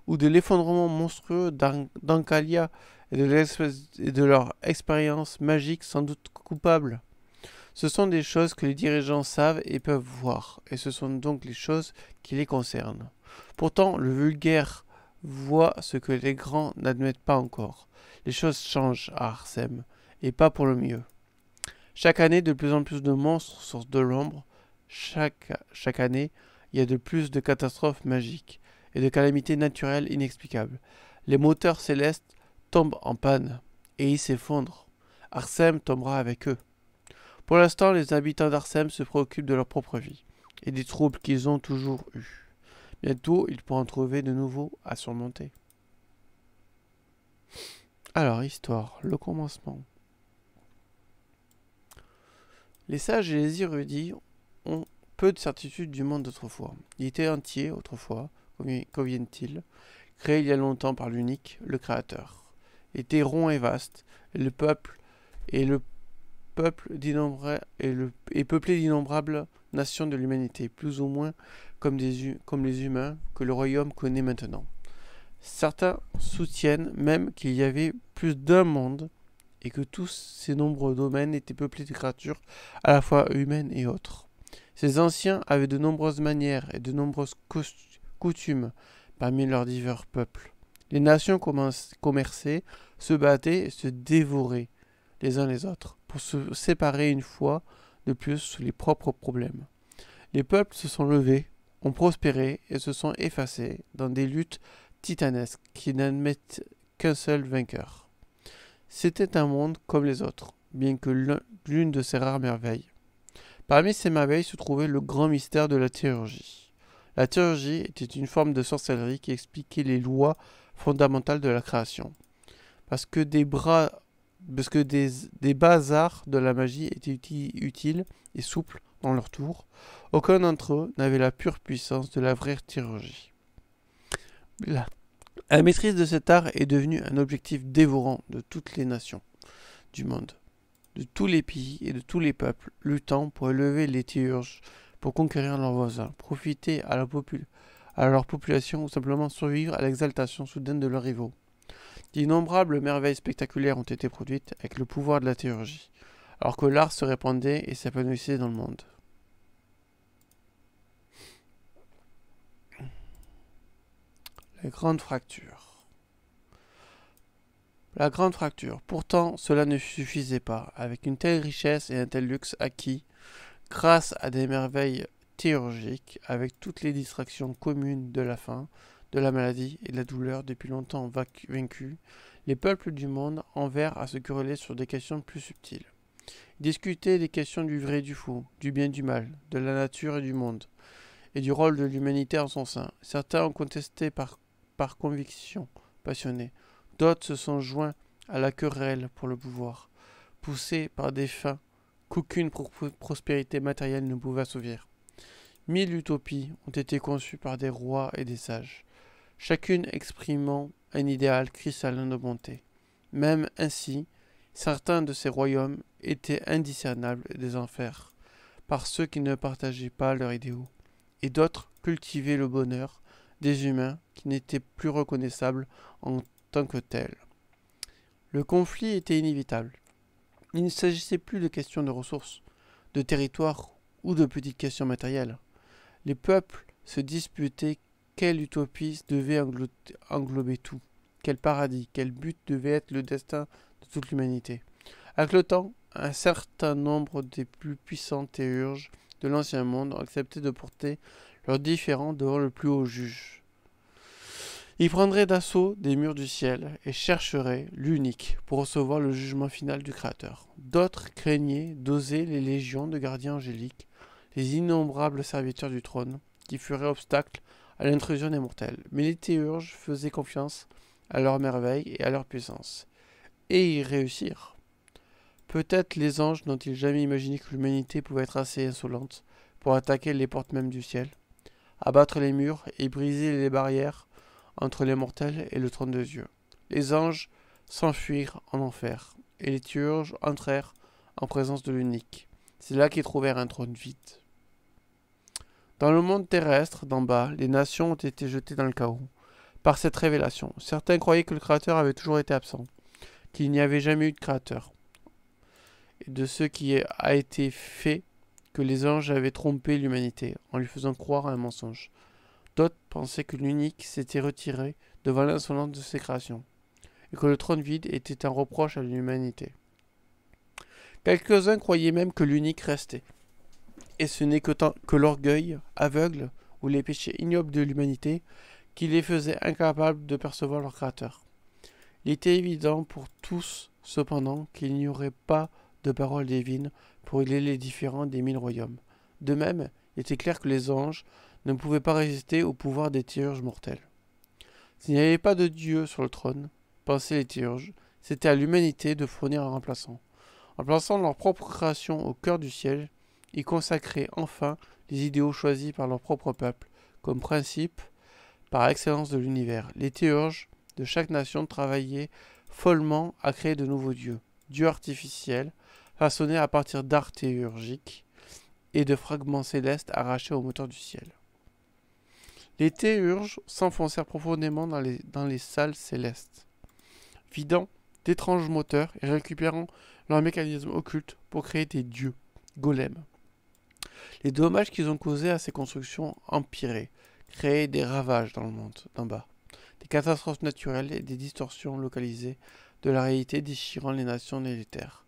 ou de l'effondrement monstrueux d'Ancalia et de leur expérience magique sans doute coupable? Ce sont des choses que les dirigeants savent et peuvent voir, et ce sont donc les choses qui les concernent. Pourtant, le vulgaire voit ce que les grands n'admettent pas encore. Les choses changent à Arsem, et pas pour le mieux. Chaque année, de plus en plus de monstres sortent de l'ombre. Chaque année, il y a de plus de catastrophes magiques et de calamités naturelles inexplicables. Les moteurs célestes tombent en panne et ils s'effondrent. Arsem tombera avec eux. Pour l'instant, les habitants d'Arsem se préoccupent de leur propre vie et des troubles qu'ils ont toujours eus. Bientôt, ils pourront trouver de nouveaux à surmonter. Alors, histoire, le commencement. Les sages et les érudits ont peu de certitude du monde d'autrefois. Il était entier autrefois, convient-il, créé il y a longtemps par l'unique, le Créateur. Il était rond et vaste, et le peuple est peuplé d'innombrables nations de l'humanité, plus ou moins comme les humains que le royaume connaît maintenant. Certains soutiennent même qu'il y avait plus d'un monde et que tous ces nombreux domaines étaient peuplés de créatures à la fois humaines et autres. Ces anciens avaient de nombreuses manières et de nombreuses coutumes parmi leurs divers peuples. Les nations commerçaient, se battaient et se dévoraient les uns les autres pour se séparer une fois de plus sous les propres problèmes. Les peuples se sont levés, ont prospéré et se sont effacés dans des luttes titanesques qui n'admettent qu'un seul vainqueur. C'était un monde comme les autres, bien que l'une de ses rares merveilles. Parmi ces merveilles se trouvait le grand mystère de la théurgie. La théurgie était une forme de sorcellerie qui expliquait les lois fondamentales de la création. Parce que des bazars de la magie étaient utiles et souples dans leur tour, aucun d'entre eux n'avait la pure puissance de la vraie théurgie. La maîtrise de cet art est devenue un objectif dévorant de toutes les nations du monde, de tous les pays et de tous les peuples, luttant pour élever les théurges, pour conquérir leurs voisins, profiter à leur population ou simplement survivre à l'exaltation soudaine de leurs rivaux. D'innombrables merveilles spectaculaires ont été produites avec le pouvoir de la théurgie, alors que l'art se répandait et s'épanouissait dans le monde. La grande fracture. La grande fracture. Pourtant, cela ne suffisait pas. Avec une telle richesse et un tel luxe acquis, grâce à des merveilles théurgiques, avec toutes les distractions communes de la faim, de la maladie et de la douleur depuis longtemps vaincus, les peuples du monde en vinrent à se quereller sur des questions plus subtiles. Ils discutaient des questions du vrai et du faux, du bien et du mal, de la nature et du monde, et du rôle de l'humanité en son sein. Certains ont contesté par conviction passionnée. D'autres se sont joints à la querelle pour le pouvoir, poussés par des fins qu'aucune prospérité matérielle ne pouvait assouvir. 1000 utopies ont été conçues par des rois et des sages, chacune exprimant un idéal cristallin de bonté. Même ainsi, certains de ces royaumes étaient indiscernables des enfers, par ceux qui ne partageaient pas leurs idéaux, et d'autres cultivaient le bonheur des humains qui n'étaient plus reconnaissables en tant que tels. Le conflit était inévitable. Il ne s'agissait plus de questions de ressources, de territoire ou de petites questions matérielles. Les peuples se disputaient quelle utopie devait englober tout, quel paradis, quel but devait être le destin de toute l'humanité. Avec le temps, un certain nombre des plus puissants théurges de l'ancien monde ont accepté de porter leurs différends devant le plus haut juge. Ils prendraient d'assaut des murs du ciel et chercheraient l'unique pour recevoir le jugement final du Créateur. D'autres craignaient d'oser les légions de gardiens angéliques, les innombrables serviteurs du trône, qui feraient obstacle à l'intrusion des mortels. Mais les théurges faisaient confiance à leur merveille et à leur puissance. Et y réussirent. Peut-être les anges n'ont-ils jamais imaginé que l'humanité pouvait être assez insolente pour attaquer les portes mêmes du ciel, abattre les murs et briser les barrières entre les mortels et le trône de Dieu. Les anges s'enfuirent en enfer, et les théurges entrèrent en présence de l'unique. C'est là qu'ils trouvèrent un trône vide. Dans le monde terrestre, d'en bas, les nations ont été jetées dans le chaos. Par cette révélation, certains croyaient que le Créateur avait toujours été absent, qu'il n'y avait jamais eu de Créateur, et de ce qui a été fait que les anges avaient trompé l'humanité en lui faisant croire à un mensonge. D'autres pensaient que l'unique s'était retiré devant l'insolence de ses créations, et que le trône vide était un reproche à l'humanité. Quelques-uns croyaient même que l'unique restait, et ce n'est que l'orgueil aveugle ou les péchés ignobles de l'humanité qui les faisaient incapables de percevoir leur Créateur. Il était évident pour tous, cependant, qu'il n'y aurait pas de parole divine pour régler les différends des 1000 royaumes. De même, il était clair que les anges ne pouvaient pas résister au pouvoir des théurges mortels. S'il n'y avait pas de Dieu sur le trône, pensaient les théurges, c'était à l'humanité de fournir un remplaçant. En plaçant leur propre création au cœur du ciel, ils consacraient enfin les idéaux choisis par leur propre peuple comme principe par excellence de l'univers. Les théurges de chaque nation travaillaient follement à créer de nouveaux dieux, dieux artificiels, façonnés à partir d'art théurgiques et de fragments célestes arrachés au moteur du ciel. Les théurges s'enfoncèrent profondément dans les salles célestes, vidant d'étranges moteurs et récupérant leur mécanisme occulte pour créer des dieux, golems. Les dommages qu'ils ont causés à ces constructions empiraient, créaient des ravages dans le monde d'en bas, des catastrophes naturelles et des distorsions localisées de la réalité déchirant les nations et les terres.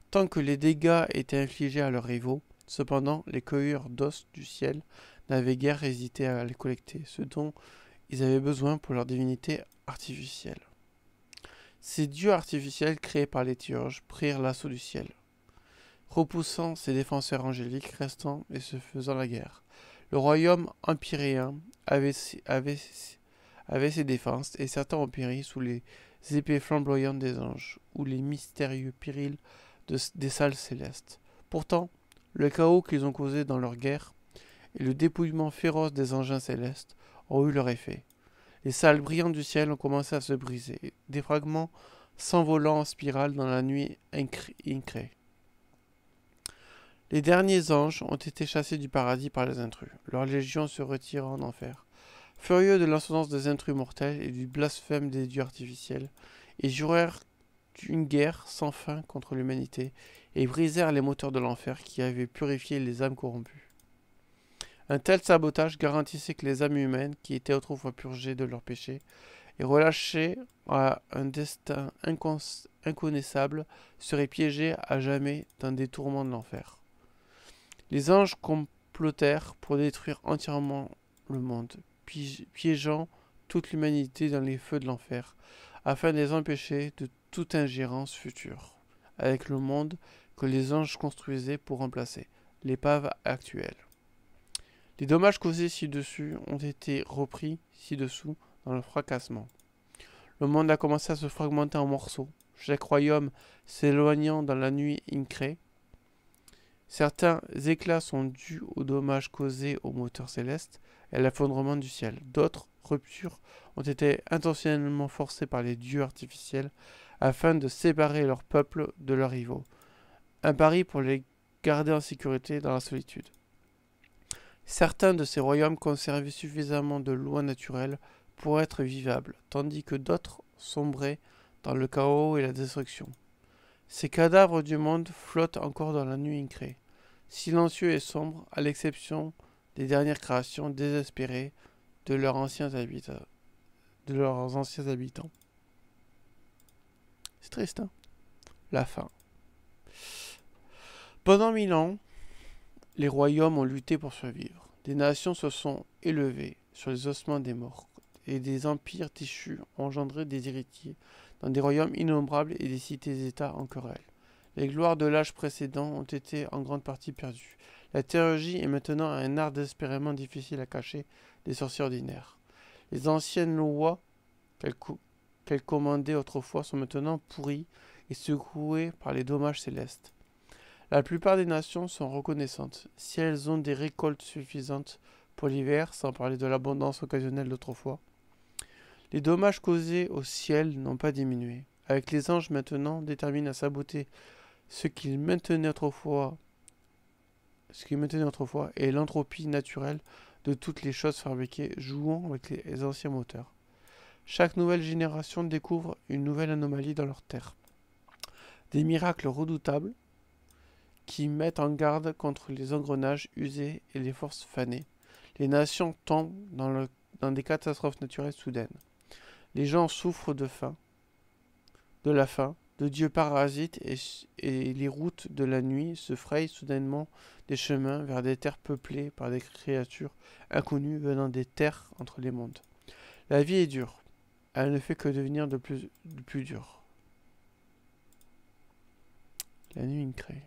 Tant que les dégâts étaient infligés à leurs rivaux, cependant les cueilleurs d'os du ciel n'avaient guère hésité à les collecter, ce dont ils avaient besoin pour leur divinité artificielle. Ces dieux artificiels créés par les théurges prirent l'assaut du ciel, repoussant ses défenseurs angéliques, restant et se faisant la guerre. Le royaume empyréen avait ses défenses, et certains ont péri sous les épées flamboyantes des anges, ou les mystérieux périls des salles célestes. Pourtant, le chaos qu'ils ont causé dans leur guerre et le dépouillement féroce des engins célestes ont eu leur effet. Les salles brillantes du ciel ont commencé à se briser, des fragments s'envolant en spirale dans la nuit incrée. Les derniers anges ont été chassés du paradis par les intrus. Leur légion se retire en enfer. Furieux de l'insolence des intrus mortels et du blasphème des dieux artificiels, ils jurèrent une guerre sans fin contre l'humanité et brisèrent les moteurs de l'enfer qui avaient purifié les âmes corrompues. Un tel sabotage garantissait que les âmes humaines, qui étaient autrefois purgées de leurs péchés et relâchées à un destin inconnaissable, seraient piégées à jamais dans des tourments de l'enfer. Les anges complotèrent pour détruire entièrement le monde, piégeant toute l'humanité dans les feux de l'enfer, afin de les empêcher de toute ingérence future avec le monde que les anges construisaient pour remplacer l'épave actuelle. Les dommages causés ci-dessus ont été repris ci-dessous dans le fracassement. Le monde a commencé à se fragmenter en morceaux, chaque royaume s'éloignant dans la nuit incrée. Certains éclats sont dus aux dommages causés au moteur céleste et à l'effondrement du ciel. D'autres ruptures ont été intentionnellement forcées par les dieux artificiels afin de séparer leur peuple de leurs rivaux. Un pari pour les garder en sécurité dans la solitude. Certains de ces royaumes conservaient suffisamment de lois naturelles pour être vivables, tandis que d'autres sombraient dans le chaos et la destruction. Ces cadavres du monde flottent encore dans la nuit incrée, silencieux et sombres, à l'exception des dernières créations désespérées de leurs anciens habitants. C'est triste, hein? La fin. Pendant 1000 ans, les royaumes ont lutté pour survivre. Des nations se sont élevées sur les ossements des morts, et des empires déchus ont engendré des héritiers dans des royaumes innombrables et des cités-États en querelle. Les gloires de l'âge précédent ont été en grande partie perdues. La théologie est maintenant un art désespérément difficile à cacher des sorciers ordinaires. Les anciennes lois qu'elles commandaient autrefois sont maintenant pourries et secouées par les dommages célestes. La plupart des nations sont reconnaissantes, si elles ont des récoltes suffisantes pour l'hiver, sans parler de l'abondance occasionnelle d'autrefois. Les dommages causés au ciel n'ont pas diminué, avec les anges maintenant déterminés à saboter ce qu'ils maintenaient autrefois et l'entropie naturelle de toutes les choses fabriquées jouant avec les anciens moteurs. Chaque nouvelle génération découvre une nouvelle anomalie dans leur terre. Des miracles redoutables qui mettent en garde contre les engrenages usés et les forces fanées. Les nations tombent dans des catastrophes naturelles soudaines. Les gens souffrent de la faim, de dieux parasites et les routes de la nuit se frayent soudainement des chemins vers des terres peuplées par des créatures inconnues venant des terres entre les mondes. La vie est dure. Elle ne fait que devenir de plus dure. La nuit incrée.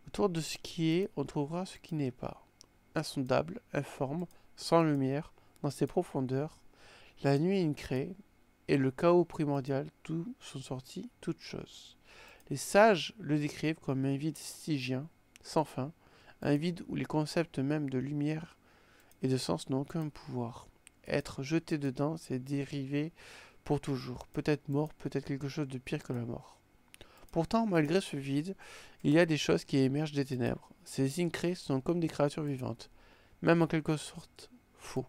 Autour de ce qui est, on trouvera ce qui n'est pas. Insondable, informe, sans lumière, dans ses profondeurs, la nuit incrée et le chaos primordial, d'où sont sorties toutes choses. Les sages le décrivent comme un vide stygien, sans fin, un vide où les concepts même de lumière et de sens n'ont aucun pouvoir. Être jeté dedans, c'est dériver pour toujours, peut-être mort, peut-être quelque chose de pire que la mort. Pourtant, malgré ce vide, il y a des choses qui émergent des ténèbres. Ces incrés sont comme des créatures vivantes, même en quelque sorte faux.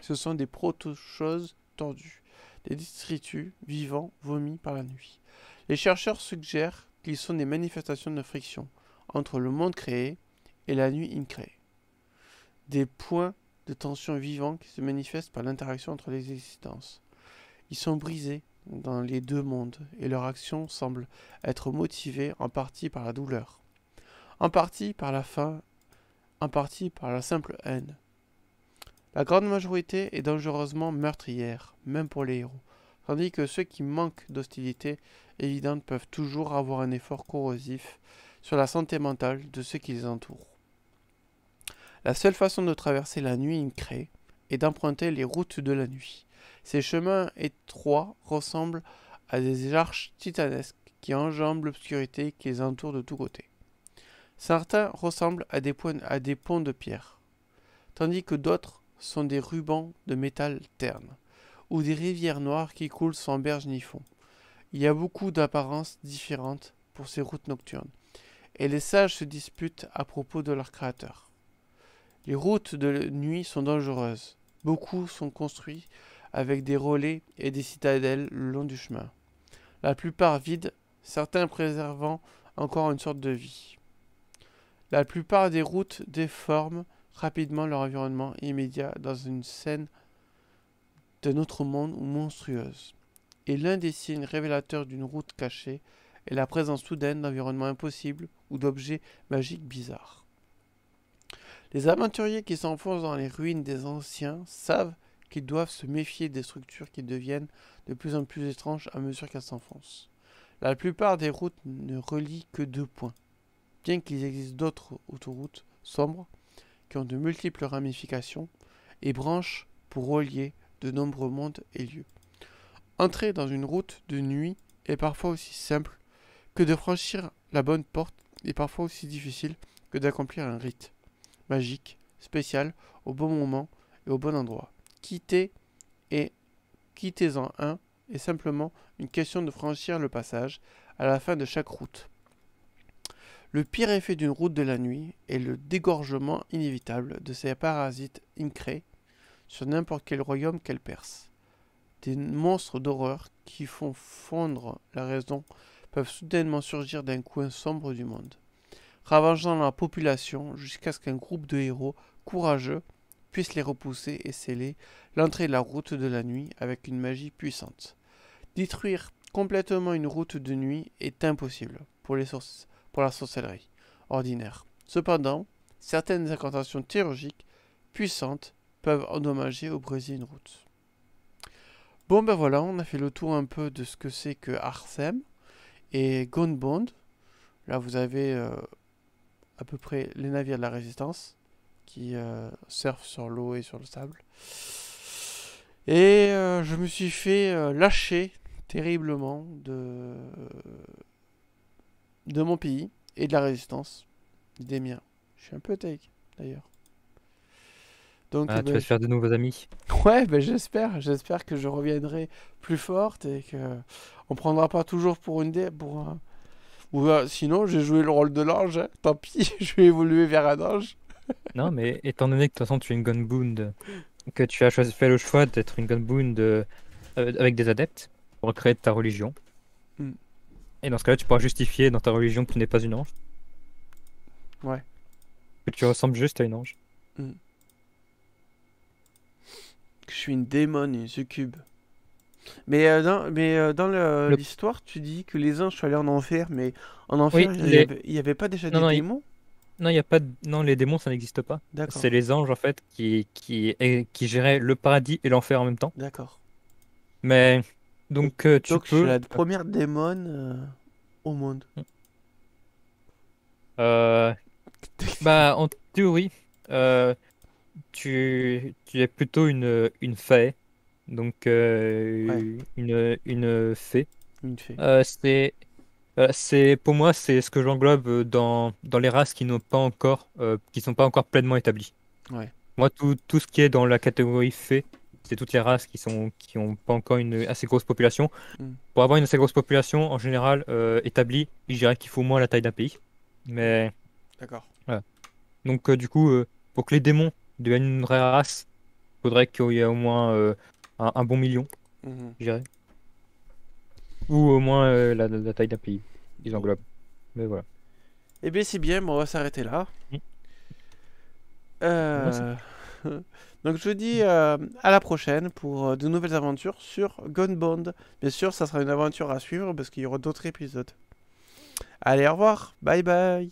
Ce sont des proto-choses tordues, des détritus vivants vomis par la nuit. Les chercheurs suggèrent qu'ils sont des manifestations de friction entre le monde créé et la nuit incrée. Des points de tension vivants qui se manifestent par l'interaction entre les existences. Ils sont brisés dans les deux mondes et leur action semble être motivée en partie par la douleur, en partie par la faim, en partie par la simple haine. La grande majorité est dangereusement meurtrière, même pour les héros, tandis que ceux qui manquent d'hostilité évidente peuvent toujours avoir un effort corrosif sur la santé mentale de ceux qui les entourent. La seule façon de traverser la nuit incrée est d'emprunter les routes de la nuit. Ces chemins étroits ressemblent à des arches titanesques qui enjambent l'obscurité qui les entoure de tous côtés. Certains ressemblent à des ponts de pierre, tandis que d'autres sont des rubans de métal terne, ou des rivières noires qui coulent sans berge ni fond. Il y a beaucoup d'apparences différentes pour ces routes nocturnes, et les sages se disputent à propos de leur créateur. Les routes de nuit sont dangereuses. Beaucoup sont construits avec des relais et des citadelles le long du chemin. La plupart vides, certains préservant encore une sorte de vie. La plupart des routes déforment rapidement leur environnement immédiat dans une scène d'un autre monde ou monstrueuse. Et l'un des signes révélateurs d'une route cachée est la présence soudaine d'environnements impossibles ou d'objets magiques bizarres. Les aventuriers qui s'enfoncent dans les ruines des anciens savent qu'ils doivent se méfier des structures qui deviennent de plus en plus étranges à mesure qu'elles s'enfoncent. La plupart des routes ne relient que 2 points, bien qu'il existe d'autres autoroutes sombres qui ont de multiples ramifications et branches pour relier de nombreux mondes et lieux. Entrer dans une route de nuit est parfois aussi simple que de franchir la bonne porte et parfois aussi difficile que d'accomplir un rite magique, spécial, au bon moment et au bon endroit. Quittez-en un est simplement une question de franchir le passage à la fin de chaque route. Le pire effet d'une route de la nuit est le dégorgement inévitable de ces parasites incrés sur n'importe quel royaume qu'elle perce. Des monstres d'horreur qui font fondre la raison peuvent soudainement surgir d'un coin sombre du monde, ravageant la population jusqu'à ce qu'un groupe de héros courageux puisse les repousser et sceller l'entrée de la route de la nuit avec une magie puissante. Détruire complètement une route de nuit est impossible pour la sorcellerie ordinaire. Cependant, certaines incantations théurgiques puissantes peuvent endommager ou briser une route. Bon ben voilà, on a fait le tour un peu de ce que c'est que Arsem et Gunbond. Là vous avez à peu près les navires de la Résistance qui surfent sur l'eau et sur le sable. Et je me suis fait lâcher terriblement de mon pays et de la Résistance, des miens. Je suis un peu take d'ailleurs. Donc, Ah, tu vas te faire de nouveaux amis. ouais, ben j'espère que je reviendrai plus forte et que on prendra pas toujours pour une dé ou sinon j'ai joué le rôle de l'ange, hein. Tant pis, je vais évoluer vers un ange. Non, mais étant donné que de toute façon tu es une Gunbound, que tu as fait le choix d'être une Gunbound avec des adeptes pour créer ta religion. Mm. Et dans ce cas-là, tu pourras justifier dans ta religion que tu n'es pas une ange. Ouais. Que tu ressembles juste à une ange. Mm. Je suis une démon, une succube. Mais dans l'histoire, tu dis que les anges sont allés en enfer, mais en enfer, Oui, il y avait pas déjà des non, démons? non, il y a pas non, les démons, ça n'existe pas. D'accord, C'est les anges, en fait, qui géraient le paradis et l'enfer en même temps. d'accord. Mais, donc, tu Donc je suis peux... la première démon au monde. euh, bah, en théorie, euh, tu es plutôt une fée. Donc, Ouais, une fée. une fée. Pour moi, c'est ce que j'englobe dans les races qui sont pas encore pleinement établies. Ouais. Moi, tout ce qui est dans la catégorie fée, c'est toutes les races qui ont pas encore une assez grosse population. Mm. Pour avoir une assez grosse population, en général, établie, je dirais qu'il faut au moins la taille d'un pays. Mais, D'accord. voilà. Donc, du coup, pour que les démons deviennent une vraie race, faudrait qu'il y ait au moins un bon million, Mhm. je dirais. Ou au moins la taille d'un pays. Ils Bon. englobent. Mais voilà. Eh bien, c'est bien, bon, on va s'arrêter là. Mm. Moi, Euh, Donc, je vous dis à la prochaine pour de nouvelles aventures sur Gunbound. Bien sûr, ça sera une aventure à suivre parce qu'il y aura d'autres épisodes. Allez, au revoir. Bye bye.